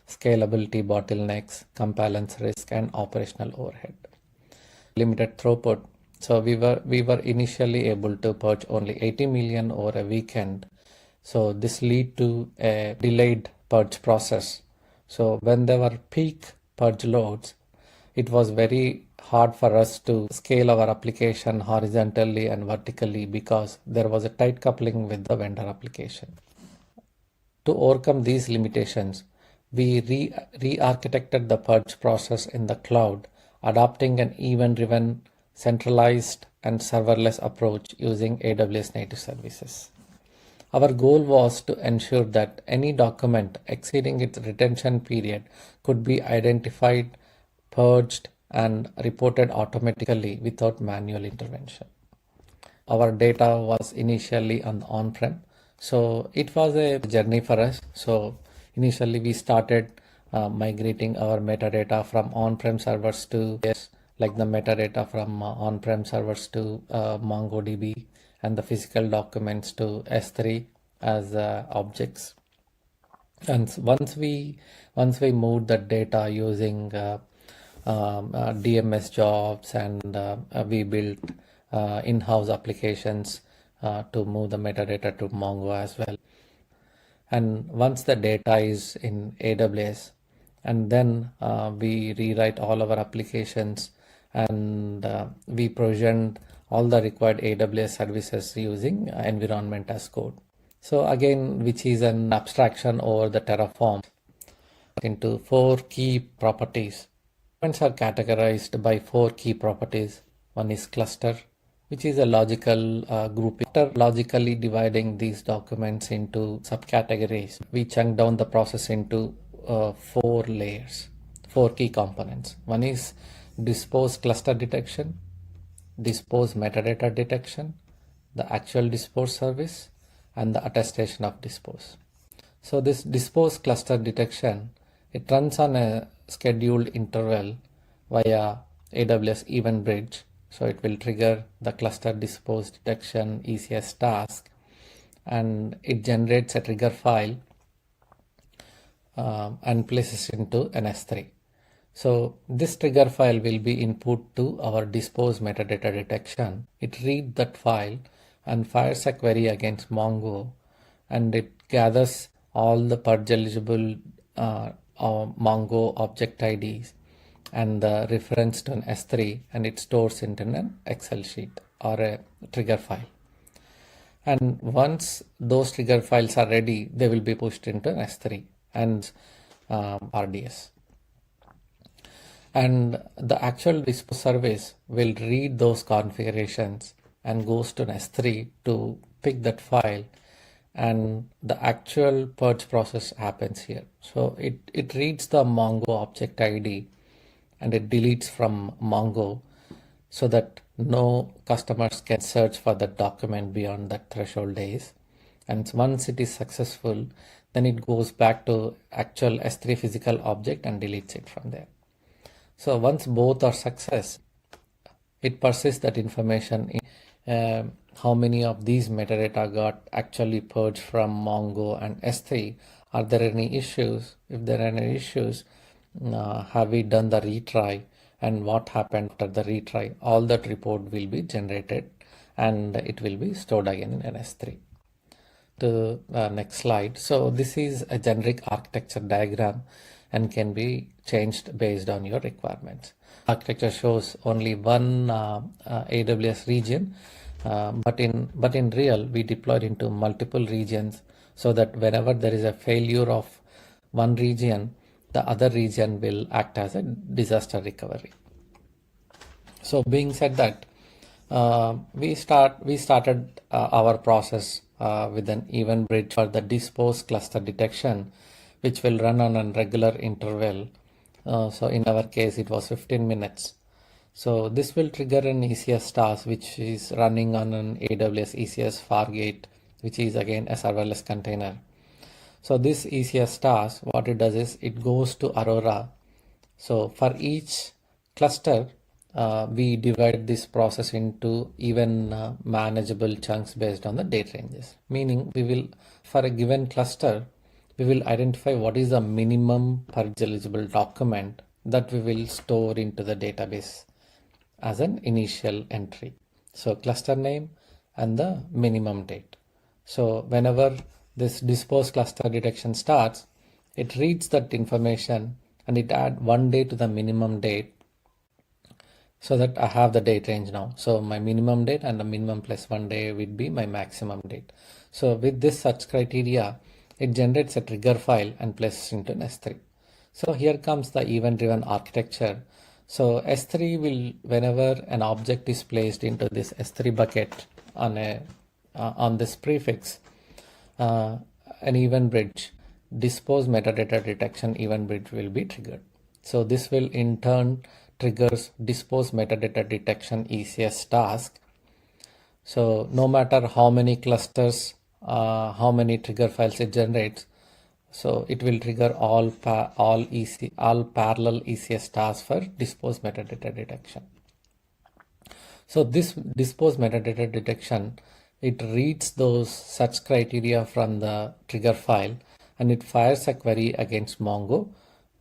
scalability bottlenecks, compliance risk, and operational overhead. Limited throughput. So we were initially able to purge only 80 million over a weekend. So this led to a delayed purge process. So when there were peak purge loads, it was very hard for us to scale our application horizontally and vertically because there was a tight coupling with the vendor application. To overcome these limitations, we re-architected the purge process in the cloud, adopting an event-driven, centralized, and serverless approach using AWS native services. Our goal was to ensure that any document exceeding its retention period could be identified, purged, and reported automatically without manual intervention. Our data was initially on-prem, so it was a journey for us. So initially we started migrating our metadata from on-prem servers to like the metadata from on-prem servers to MongoDB and the physical documents to S3 as objects. And once we moved the data using DMS jobs and we built in-house applications to move the metadata to Mongo as well. And once the data is in AWS, and then we rewrite all our applications and we provisioned all the required AWS services using environment as code. So again, which is an abstraction over the Terraform into 4 key properties. Documents are categorized by 4 key properties. One is cluster, which is a logical grouping. After logically dividing these documents into subcategories, we chunk down the process into 4 layers, 4 key components. One is dispose cluster detection, dispose metadata detection, the actual dispose service, and the attestation of dispose. So this dispose cluster detection, it runs on a scheduled interval via AWS Event Bridge. So it will trigger the cluster dispose detection ECS task, and it generates a trigger file and places into an S3. So this trigger file will be input to our dispose metadata detection. It reads that file and fires a query against Mongo, and it gathers all the purge eligible Mongo object IDs and the reference to an S3, and it stores into an Excel sheet or a trigger file. And once those trigger files are ready, they will be pushed into an S3 and RDS. And the actual dispose service will read those configurations and goes to an S3 to pick that file, and the actual purge process happens here. So it reads the Mongo object ID and it deletes from Mongo so that no customers can search for the document beyond that threshold days. And once it is successful, then it goes back to actual S3 physical object and deletes it from there. So once both are success, it persists that information in how many of these metadata got actually purged from Mongo and S3. Are there any issues? If there are any issues, have we done the retry, and what happened after the retry? All that report will be generated and it will be stored again in an S3. To next slide. So this is a generic architecture diagram and can be changed based on your requirements. Architecture shows only one AWS region, but in real we deployed into multiple regions, so that whenever there is a failure of one region, the other region will act as a disaster recovery. So being said that, we started our process with an event bridge for the dispose cluster detection, which will run on a regular interval. So in our case, it was 15 minutes. So this will trigger an ECS task, which is running on an AWS ECS Fargate, which is again a serverless container. So this ECS task, what it does is it goes to Aurora. So for each cluster, we divide this process into even manageable chunks based on the date ranges. Meaning we will, for a given cluster, we will identify what is the minimum purge eligible document that we will store into the database as an initial entry. So cluster name and the minimum date. So whenever this dispose cluster detection starts, it reads that information and it adds 1 day to the minimum date, so that I have the date range now. So my minimum date and the minimum plus 1 day would be my maximum date. So with this such criteria, it generates a trigger file and places into an S3. So here comes the event driven architecture. So S3 will, whenever an object is placed into this S3 bucket on this prefix, an event bridge, dispose metadata detection event bridge will be triggered. So this will in turn triggers dispose metadata detection ECS task. So no matter how many clusters, how many trigger files it generates, so it will trigger all parallel ECS tasks for dispose metadata detection. So this dispose metadata detection, it reads those such criteria from the trigger file and it fires a query against Mongo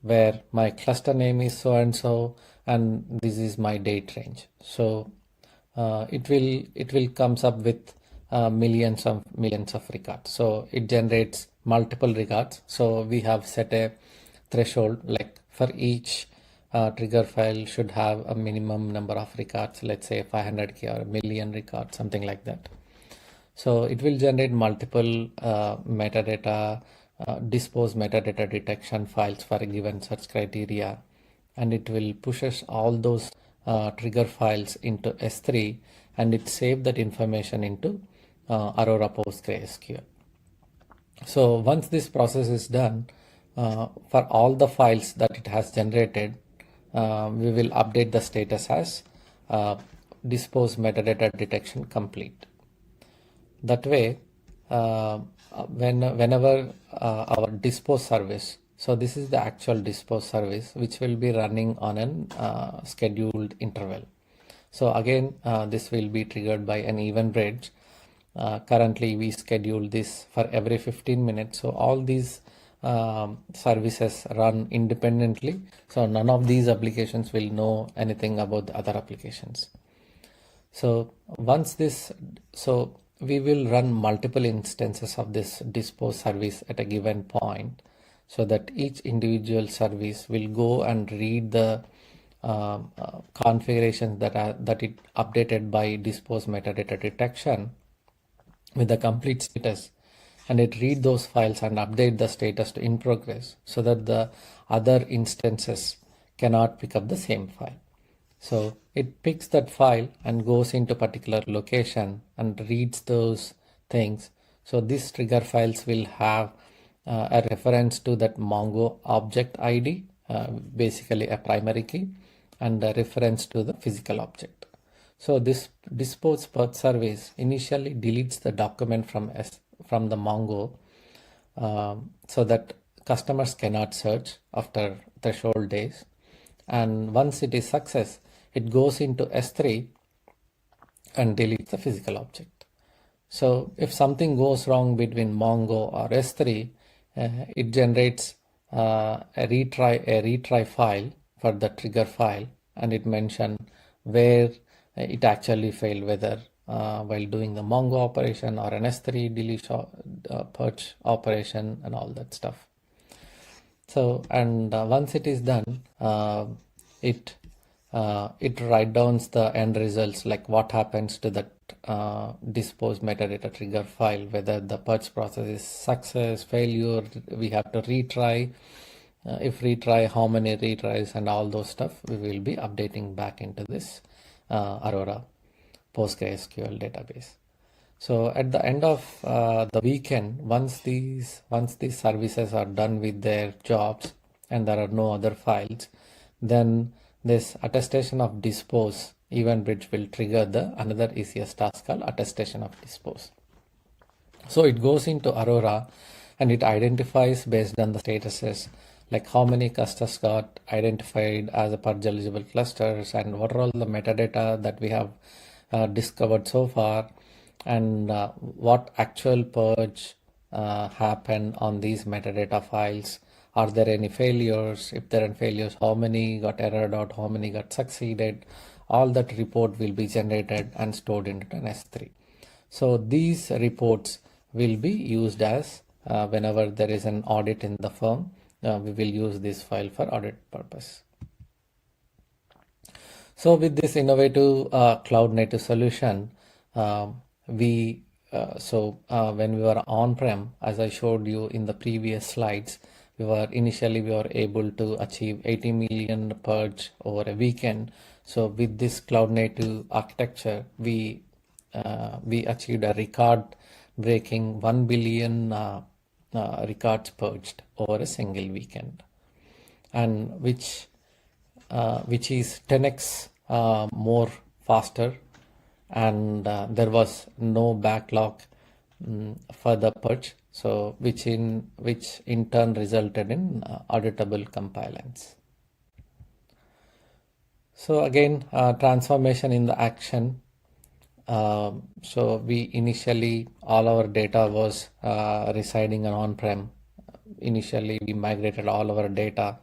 where my cluster name is so and so and this is my date range. So it will comes up with millions of records. So it generates multiple records. So we have set a threshold, like for each trigger file should have a minimum number of records, let's say 500k or a million records, something like that. So it will generate multiple metadata, dispose metadata detection files for a given search criteria, and it will pushes all those trigger files into S3, and it save that information into Aurora PostgreSQL. So once this process is done, for all the files that it has generated, we will update the status as dispose metadata detection complete. That way, whenever our dispose service, so this is the actual dispose service which will be running on an scheduled interval. So again, this will be triggered by an event bridge. Currently, we schedule this for every 15 minutes. So all these services run independently. So none of these applications will know anything about the other applications. So once this, so we will run multiple instances of this dispose service at a given point, so that each individual service will go and read the configurations that it updated by dispose metadata detection with the complete status, and it read those files and update the status to in progress, so that the other instances cannot pick up the same file. So it picks that file and goes into particular location and reads those things. So these trigger files will have a reference to that Mongo object ID, basically a primary key, and a reference to the physical object. So this dispose path service initially deletes the document from the Mongo, so that customers cannot search after threshold days. And once it is success, it goes into S3 and deletes the physical object. So if something goes wrong between Mongo or S3, it generates a retry file for the trigger file, and it mentions where it actually failed, whether while doing the Mongo operation or an S3 deletion purge operation and all that stuff. So, and once it is done, it write down the end results, like what happens to that dispose metadata trigger file, whether the purge process is success, failure, we have to retry. If retry, how many retries, and all those stuff we will be updating back into this Aurora PostgreSQL database. So at the end of the weekend, once these services are done with their jobs and there are no other files, then this attestation of dispose event bridge will trigger the another ECS task called attestation of dispose. So it goes into Aurora and it identifies based on the statuses, like how many clusters got identified as a purge eligible clusters, and what are all the metadata that we have discovered so far, and what actual purge happened on these metadata files. Are there any failures? If there are failures, how many got errored out, how many got succeeded? All that report will be generated and stored into an S3. So these reports will be used as whenever there is an audit in the firm, we will use this file for audit purpose. So with this innovative cloud native solution, when we were on-prem, as I showed you in the previous slides, we were able to achieve 80 million purge over a weekend. So with this cloud native architecture, we achieved a record breaking 1 billion records purged over a single weekend, and which is 10x more faster, and there was no backlog for the purge, so which in turn resulted in auditable compliance. So again, transformation in the action. So we initially, all our data was residing on-prem. Initially, we migrated all our data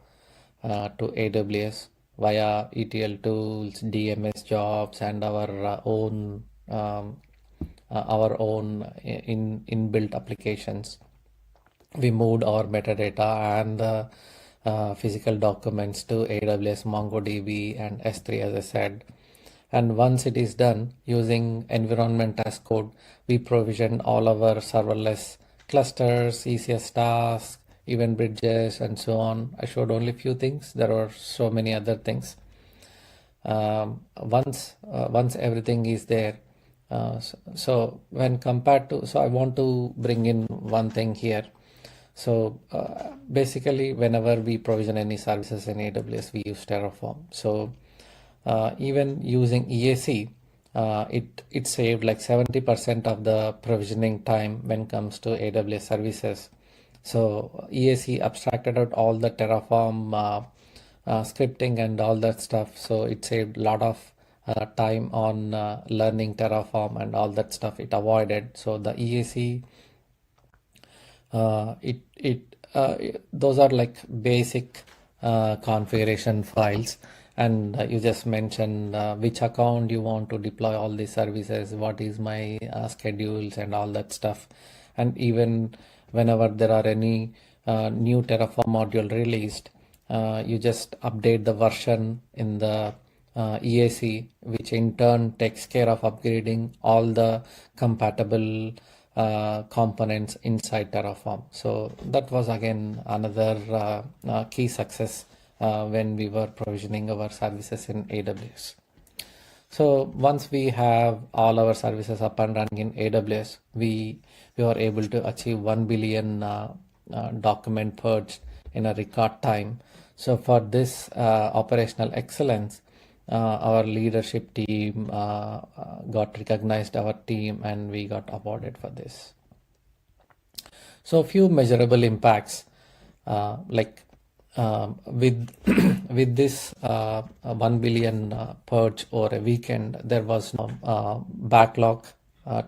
to AWS via ETL tools, DMS jobs, and our own inbuilt applications. We moved our metadata and the physical documents to AWS, MongoDB, and S3, as I said. And once it is done, using environment as code, we provision all our serverless clusters, ECS tasks, event bridges, and so on. I showed only few things. There are so many other things. Once everything is there, so when compared to, so I want to bring in one thing here. So basically, whenever we provision any services in AWS, we use Terraform. So even using EAC, it saved like 70% of the provisioning time when it comes to AWS services. So EAC abstracted out all the Terraform scripting and all that stuff. So it saved a lot of time on learning Terraform and all that stuff. It avoided. So the EAC, those are like basic configuration files, and you just mention which account you want to deploy all these services, what is my schedules and all that stuff. And even whenever there are any new Terraform module released, you just update the version in the EAC, which in turn takes care of upgrading all the compatible components inside Terraform. So that was again another key success when we were provisioning our services in AWS. So once we have all our services up and running in AWS, we were able to achieve 1 billion document purged in a record time. So for this operational excellence, our leadership team got recognized, our team, and we got awarded for this. So a few measurable impacts, like with with this 1 billion purge over a weekend, there was no backlog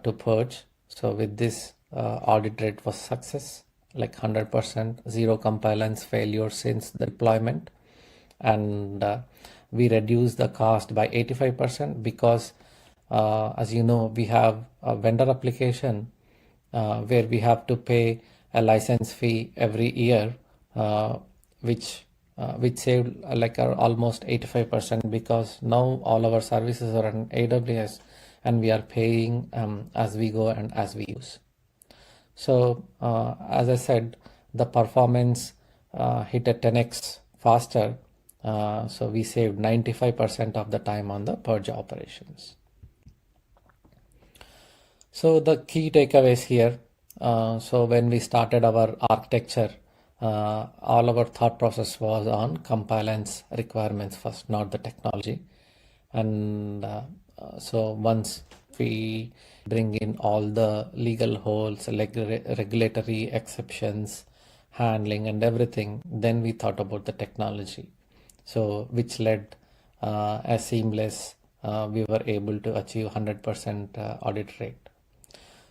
to purge. So with this, audit rate was success, like 100%, zero compliance failure since the deployment. And we reduced the cost by 85% because as you know, we have a vendor application where we have to pay a license fee every year, which saved like almost 85%, because now all our services are on AWS and we are paying as we go and as we use. So as I said, the performance hit a 10x faster. So we saved 95% of the time on the purge operations. So the key takeaways here. So when we started our architecture, all our thought process was on compliance requirements first, not the technology. And so once we bring in all the legal holes, like regulatory exceptions, handling and everything, then we thought about the technology. So which led a seamless, we were able to achieve 100% audit rate.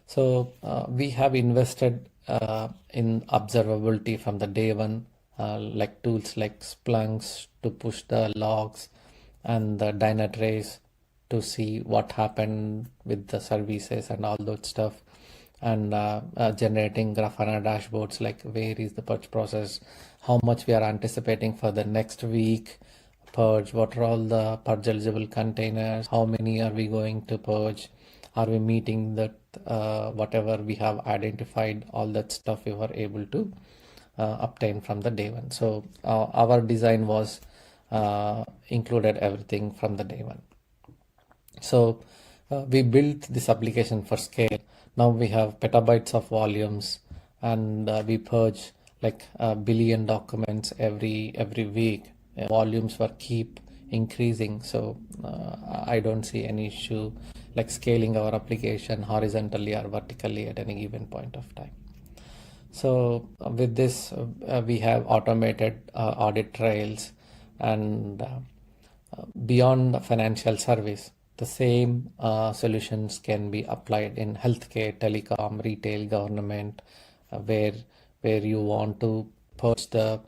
So we have invested in observability from the day one, like tools like Splunks to push the logs and the Dynatrace to see what happened with the services and all that stuff, and generating Grafana dashboards like where is the purge process, how much we are anticipating for the next week purge, what are all the purge eligible containers, how many are we going to purge, are we meeting that whatever we have identified, all that stuff we were able to obtain from the day one. So our design was included everything from the day one. So we built this application for scale. Now we have petabytes of volumes, and we purge like a billion documents every week. Volumes were keep increasing, so I don't see any issue like scaling our application horizontally or vertically at any given point of time. So with this, we have automated audit trails, and beyond the financial service, the same solutions can be applied in healthcare, telecom, retail, government, where you want to purge the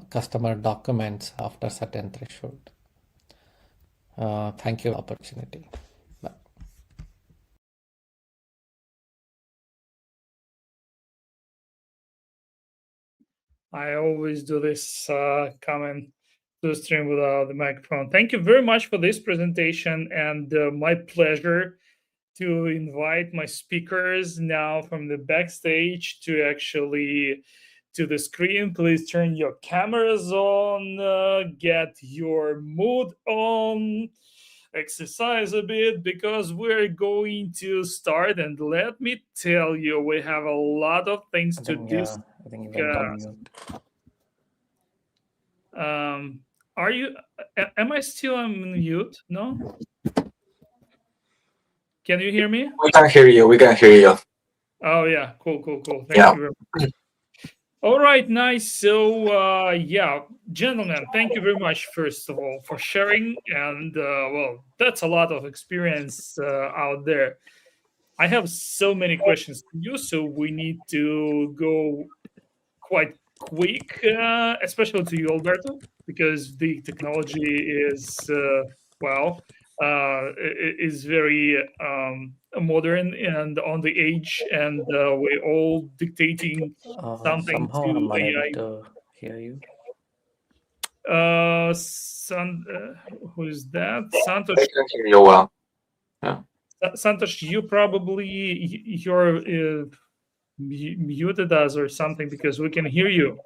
customer documents after certain threshold. Thank you for the opportunity. Bye. I always do this comment. to stream without the microphone. Thank you very much for this presentation, and my pleasure to invite my speakers now from the backstage to actually to the screen. Please turn your cameras on, get your mood on, exercise a bit, because we're going to start. And let me tell you, we have a lot of things to discuss. I think you went on mute. Are you? Am I still on mute? No. Can you hear me? We can hear you. We can hear you. Oh yeah, cool. Thank Yeah. you very much. All right, nice. So yeah, gentlemen, thank you very much first of all for sharing, and well, that's a lot of experience out there. I have so many questions to you, so we need to go quite quick, especially to you, Alberto, because the technology is well is very modern and on the edge, and we're all dictating something Somehow to I'm unable AI. to hear you. Who's that? I Santosh. can hear you well. Yeah. Santosh, you probably you're muted us or something, because we can hear you.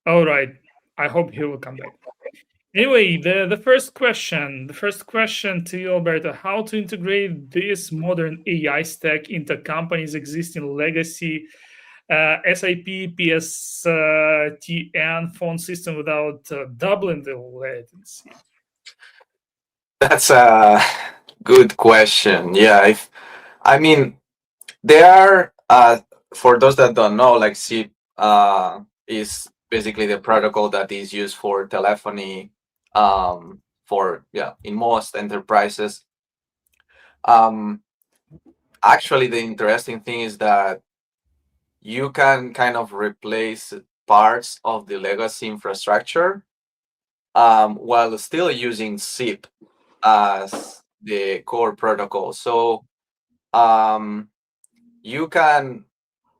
All right. I hope he will come back. Anyway, the first question to you, Alberto: how to integrate this modern AI stack into companies' existing legacy SAP, PSTN phone system without doubling the latency? That's a good question. Yeah, I mean, there are for those that don't know, like SIP is basically the protocol that is used for telephony for in most enterprises. Actually, the interesting thing is that you can kind of replace parts of the legacy infrastructure while still using SIP as the core protocol. So you can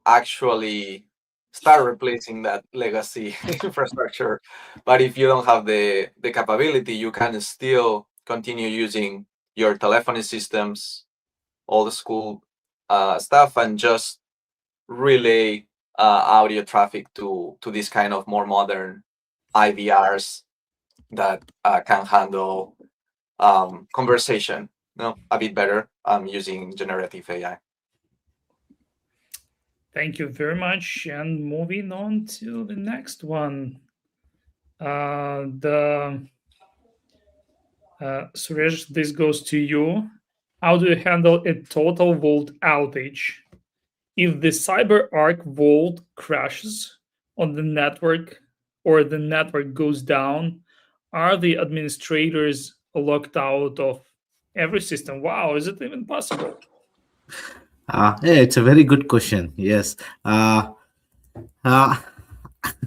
actually start replacing that legacy infrastructure. But if you don't have the capability, you can still continue using your telephony systems, old school stuff, and just relay audio traffic to this kind of more modern IVRs that can handle conversation a bit better using generative AI. Thank you very much. And moving on to the next one. Suresh, this goes to you. How do you handle a total vault outage? If the CyberArk vault crashes on the network or the network goes down, are the administrators locked out of every system? Wow, is it even possible? Yeah, it's a very good question. Yes. Uh,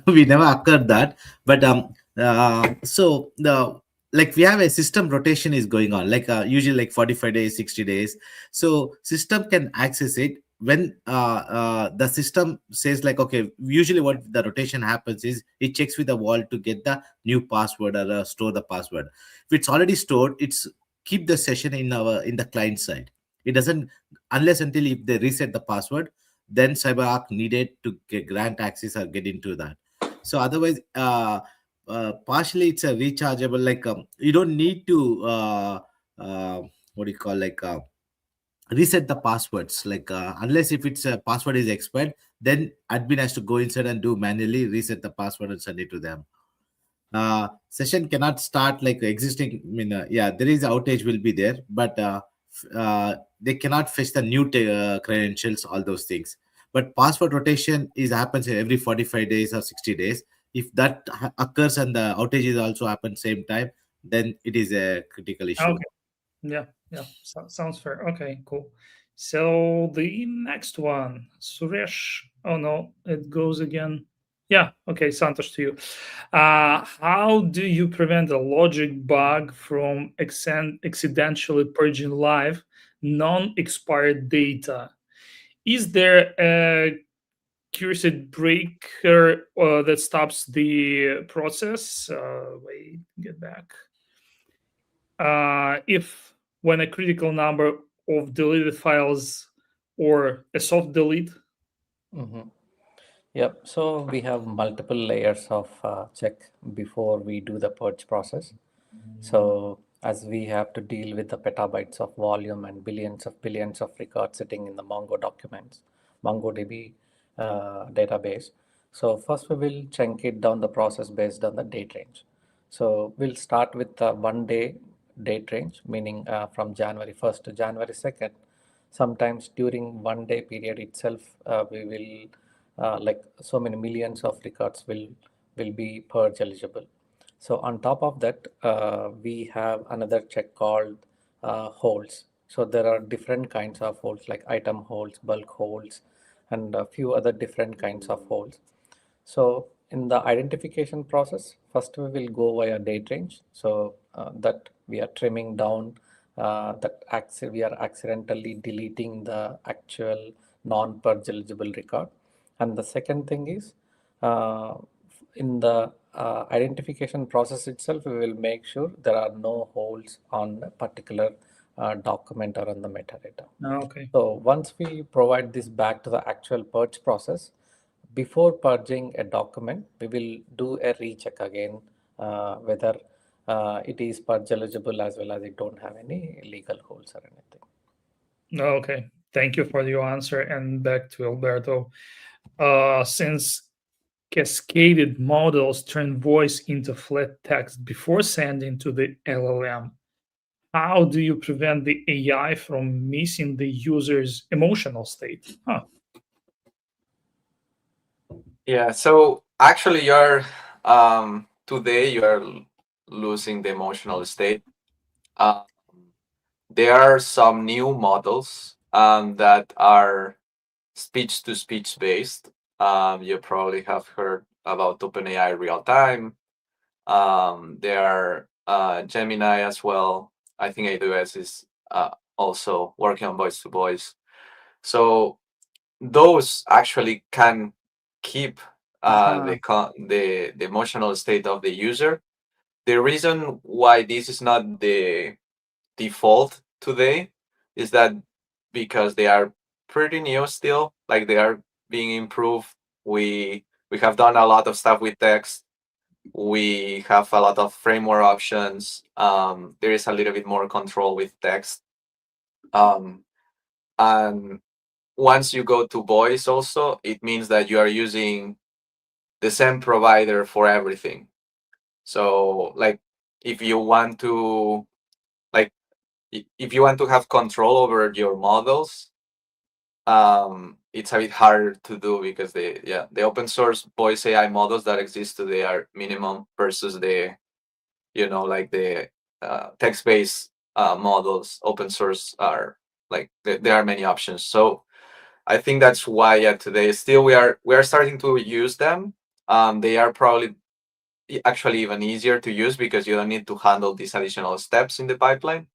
we never occurred that, but so the like we have a system rotation is going on, like usually like 45 days, 60 days. So system can access it when the system says like, okay, usually what the rotation happens is it checks with the wall to get the new password or store the password. If it's already stored, it's keep the session in the client side. It doesn't, unless until if they reset the password, then CyberArk needed to grant access or get into that. So otherwise, partially it's a rechargeable. Like you don't need to what do you call, like reset the passwords. Like unless if it's a password is expired, then admin has to go inside and do manually reset the password and send it to them. Session cannot start like existing. I mean, yeah, there is outage will be there, but they cannot fetch the new credentials, all those things. But password rotation is happens every 45 days or 60 days. If that occurs and the outages also happen same time, then it is a critical issue. Okay. Yeah. Sounds fair. Okay, cool. So the next one, Suresh. Oh no, it goes again. Yeah. Okay, Santosh, to you. How do you prevent a logic bug from accidentally purging live non-expired data? Is there a accuracy breaker that stops the process. Wait, get back. If when a critical number of deleted files or a soft delete. Mm-hmm. Yep. So we have multiple layers of check before we do the purge process. So as we have to deal with the petabytes of volume and billions of records sitting in the Mongo documents, MongoDB database. So first we will chunk it down the process based on the date range. So we'll start with the 1 day date range, meaning from January 1st to January 2nd. Sometimes during 1 day period itself, we will like so many millions of records will be purge eligible. So on top of that, we have another check called holds. So there are different kinds of holds like item holds, bulk holds, and a few other different kinds of holds. So in the identification process, first we will go via date range. So that we are trimming down we are accidentally deleting the actual non-purge eligible record. And the second thing is uh, in the identification process itself, we will make sure there are no holes on a particular document or on the metadata. Okay. So once we provide this back to the actual purge process, before purging a document, we will do a recheck again whether it is purge eligible as well as it don't have any legal holes or anything. Okay. Thank you for your answer. And back to Alberto. Since cascaded models turn voice into flat text before sending to the LLM, how do you prevent the AI from missing the user's emotional state? Huh. Yeah, so actually you're today you're losing the emotional state. Um, there are some new models that are speech to speech based. You probably have heard about OpenAI real time. There are Gemini as well. I think AWS is also working on voice to voice. So those actually can keep Uh-huh. the emotional state of the user. The reason why this is not the default today is that because they are pretty new still, like they are being improved. We have done a lot of stuff with text. We have a lot of framework options. There is a little bit more control with text. Um, and once you go to voice also, it means that you are using the same provider for everything. So like if you want to like if you want to have control over your models, it's a bit harder to do because the open source voice AI models that exist today are minimum versus the like the text-based models. Open source are like there are many options. So I think that's why today still we are starting to use them. They are probably actually even easier to use because you don't need to handle these additional steps in the pipeline.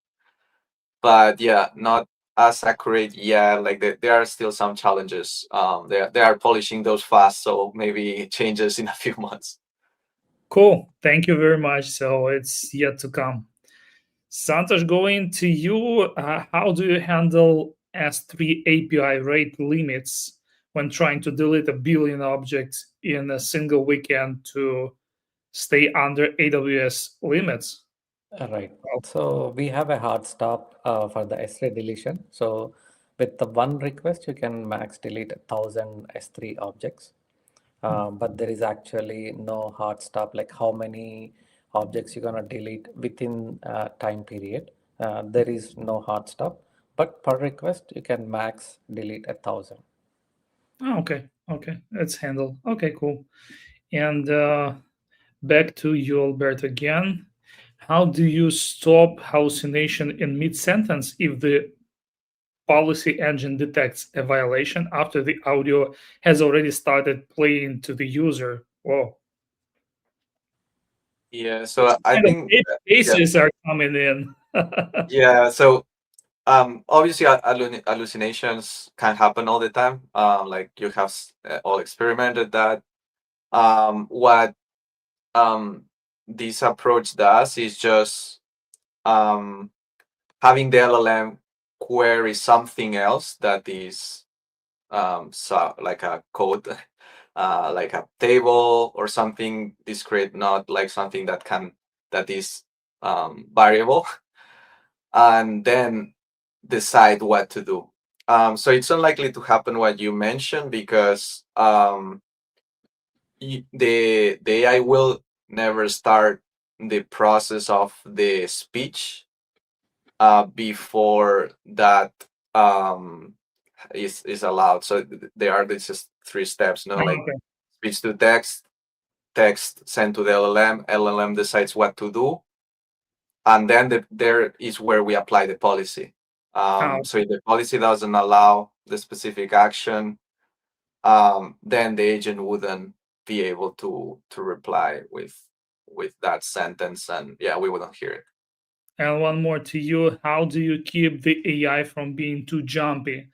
But yeah, not as accurate yet. Like there are still some challenges. They are polishing those fast, so maybe changes in a few months. Cool. Thank you very much. So it's yet to come. Santosh, going to you. How do you handle S3 API rate limits when trying to delete a billion objects in a single weekend to stay under AWS limits? Right. Well, So we have a hard stop for the S3 deletion. So with the one request, you can max delete 1,000 S3 objects. But there is actually no hard stop, like how many objects you're gonna delete within time period. There is no hard stop, but per request, you can max delete 1,000. okay. Okay. That's handled. Okay, cool. And back to you, Albert, again. How do you stop hallucination in mid sentence if the policy engine detects a violation after the audio has already started playing to the user? Whoa. Yeah, so I Kind of think yeah, cases are coming in. yeah. So Obviously, hallucinations can happen all the time. Like you have all experimented that. What this approach does is just um, having the LLM query something else that is so like a code, like a table or something discrete, not like something that is variable, and then decide what to do. So it's unlikely to happen what you mentioned because the AI will never start the process of the speech before that um, is allowed. So there are these three steps, no, like Okay. speech to text, text sent to the LLM, LLM decides what to do, and then there is where we apply the policy. How? So if the policy doesn't allow the specific action, then the agent wouldn't be able to reply with that sentence, and yeah, we wouldn't hear it. And one more to you. How do you keep the AI from being too jumpy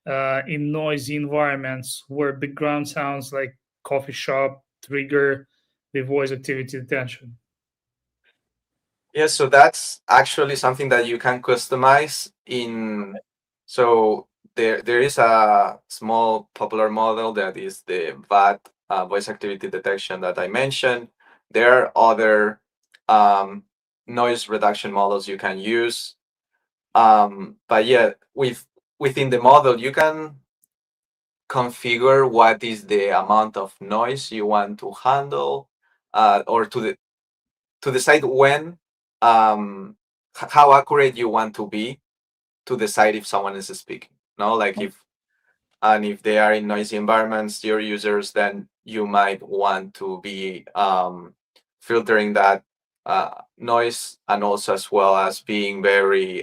in noisy environments where background sounds like coffee shop trigger the voice activity detection? Yeah, so that's actually something that you can customize in. So there is a small popular model that is the VAT voice activity detection that I mentioned. There are other um, noise reduction models you can use. But yeah, within the model, you can configure what is the amount of noise you want to handle, or to decide when how accurate you want to be to decide if someone is speaking. No, like if they are in noisy environments, your users, then you might want to be filtering that noise, and also as well as being very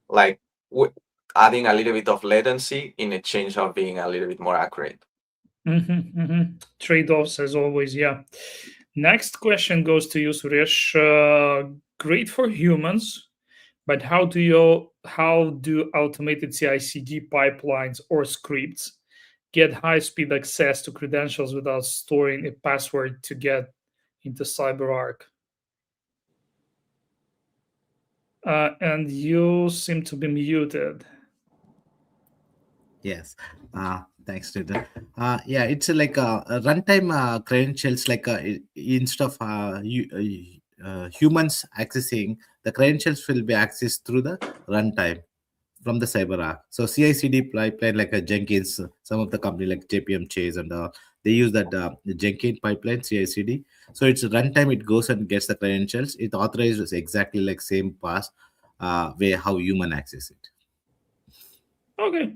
like adding a little bit of latency in exchange of being a little bit more accurate. Trade offs, as always. Yeah. Next question goes to you, Suresh. Great for humans, but how do automated CI/CD pipelines or scripts get high-speed access to credentials without storing a password to get into CyberArk? And you seem to be muted. Yes. Thanks, Nitin. Yeah, it's like a runtime credentials, like instead of humans accessing the credentials will be accessed through the runtime from the CyberArk. So CI/CD pipeline like a Jenkins, some of the company like JPM Chase and they use that the Jenkins pipeline CI/CD. So it's a runtime. It goes and gets the credentials. It authorizes exactly like same pass way how human access it. Okay.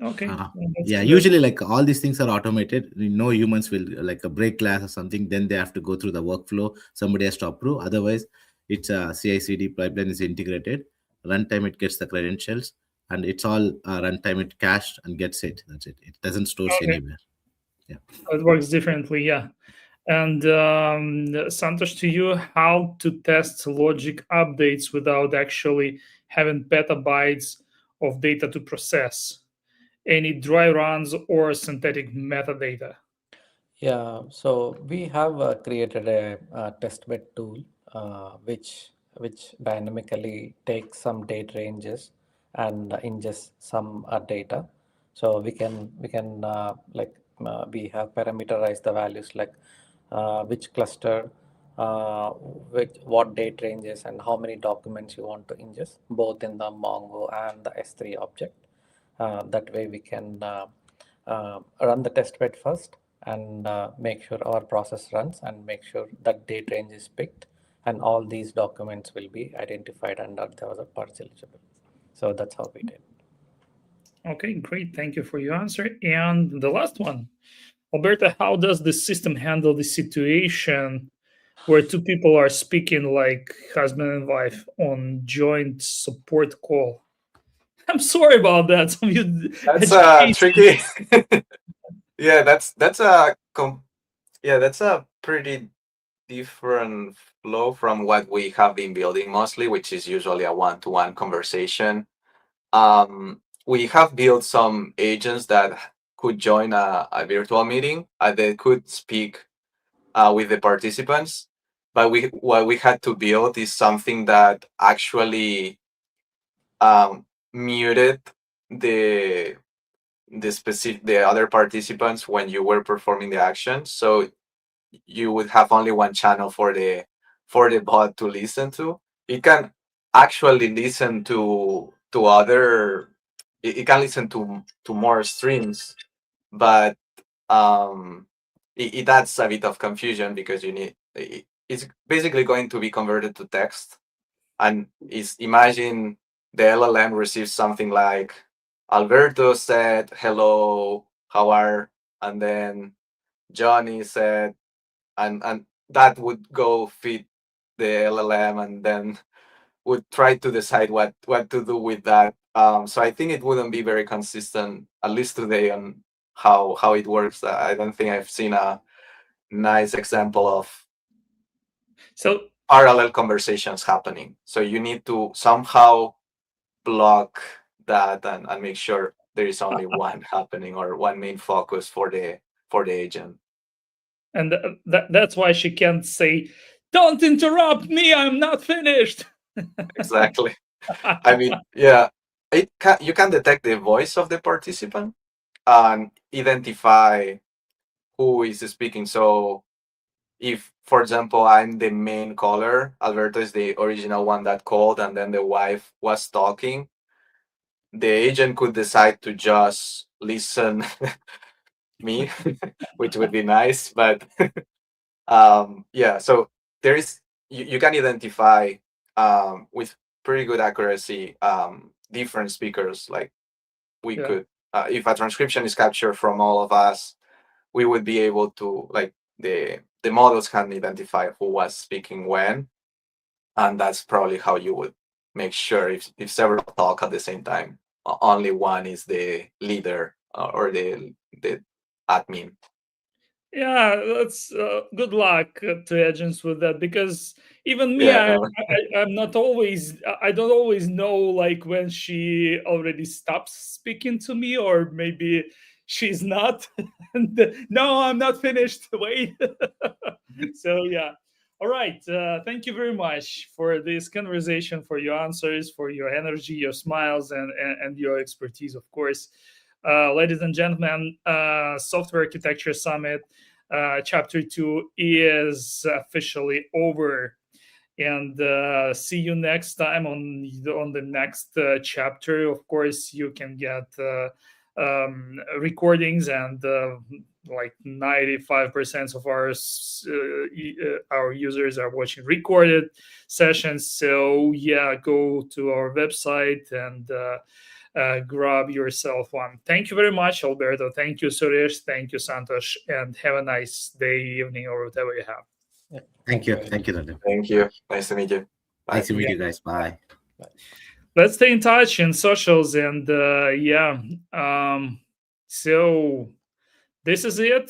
Okay. Uh, Well, that's yeah, clear. usually like all these things are automated. No humans will like a break class or something. Then they have to go through the workflow. Somebody has to approve. Otherwise, it's a CI/CD pipeline is integrated. Runtime it gets the credentials, and it's all runtime it cached and gets it. That's it. It doesn't store Okay. anywhere. Yeah. It works differently. Yeah. And Santosh, to you, how to test logic updates without actually having petabytes of data to process? Any dry runs or synthetic metadata? Yeah, so we have created a testbed tool which dynamically takes some date ranges and ingests some data. So we can we have parameterized the values like which cluster, which what date ranges, and how many documents you want to ingest, both in the Mongo and the S3 object. That way we can run the test bed first and make sure our process runs and make sure that date range is picked and all these documents will be identified under there was a purge eligible. So that's how we did. Okay, great. Thank you for your answer. And the last one, Alberta, how does the system handle the situation where two people are speaking like husband and wife on joint support call? I'm sorry about that. Some of you That's education. tricky. Yeah, that's a pretty different flow from what we have been building mostly, which is usually a one-to-one conversation. We have built some agents that could join a virtual meeting and they could speak with the participants. But what we had to build is something that actually muted the the other participants when you were performing the action. So you would have only one channel for the bot to listen to. It can actually listen to other. It can listen to more streams, but it adds a bit of confusion because it's basically going to be converted to text, and is imagine the LLM receives something like Alberto said hello, how are, and then Johnny said, and that would go feed the LLM and then would try to decide what to do with that. So I think it wouldn't be very consistent, at least today, on how it works. I don't think I've seen a nice example of So parallel conversations happening. So you need to somehow block that and make sure there is only one happening or one main focus for the agent. and that's why she can't say, "Don't interrupt me, I'm not finished." Exactly. I mean, yeah, you can detect the voice of the participant and identify who is speaking. So if, for example, I'm the main caller, Alberto is the original one that called, and then the wife was talking, the agent could decide to just listen me, which would be nice. But yeah, so there is you can identify with pretty good accuracy different speakers. Like we Yeah. could, if a transcription is captured from all of us, we would be able to, like, the models can identify who was speaking when, and that's probably how you would make sure if several talk at the same time, only one is the leader or the admin. Yeah, that's good luck to agents with that, because even me, Yeah, no. I'm not always, I don't always know like when she already stops speaking to me, or maybe she's not. And no, I'm not finished. Wait. So yeah. All right. Thank you very much for this conversation, for your answers, for your energy, your smiles, and your expertise, of course. Ladies and gentlemen, Software Architecture Summit Chapter 2 is officially over. And see you next time on the next chapter. Of course, you can get recordings, and like 95% of our users are watching recorded sessions. So yeah, go to our website and grab yourself one. Thank you very much, Alberto. Thank you, Suresh. Thank you, Santosh. And have a nice day, evening, or whatever you have. Yeah. Thank you. very Thank you, much. Nandin. Thank you. Nice to meet you. Bye. Nice to meet Yeah. you guys. Bye. Let's stay in touch in socials, and yeah. So this is it.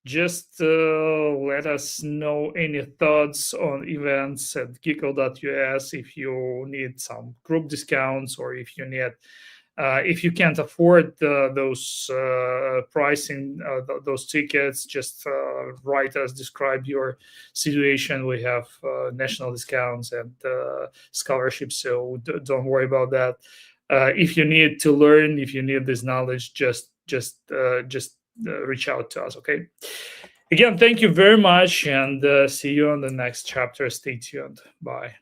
Just let us know any thoughts on events at geeko.us if you need some group discounts, or if you need if you can't afford those pricing, those tickets, just write us, describe your situation. We have national discounts and scholarships, so don't worry about that. If you need to learn, if you need this knowledge, just reach out to us. Okay. Again, thank you very much, and see you on the next chapter. Stay tuned. Bye.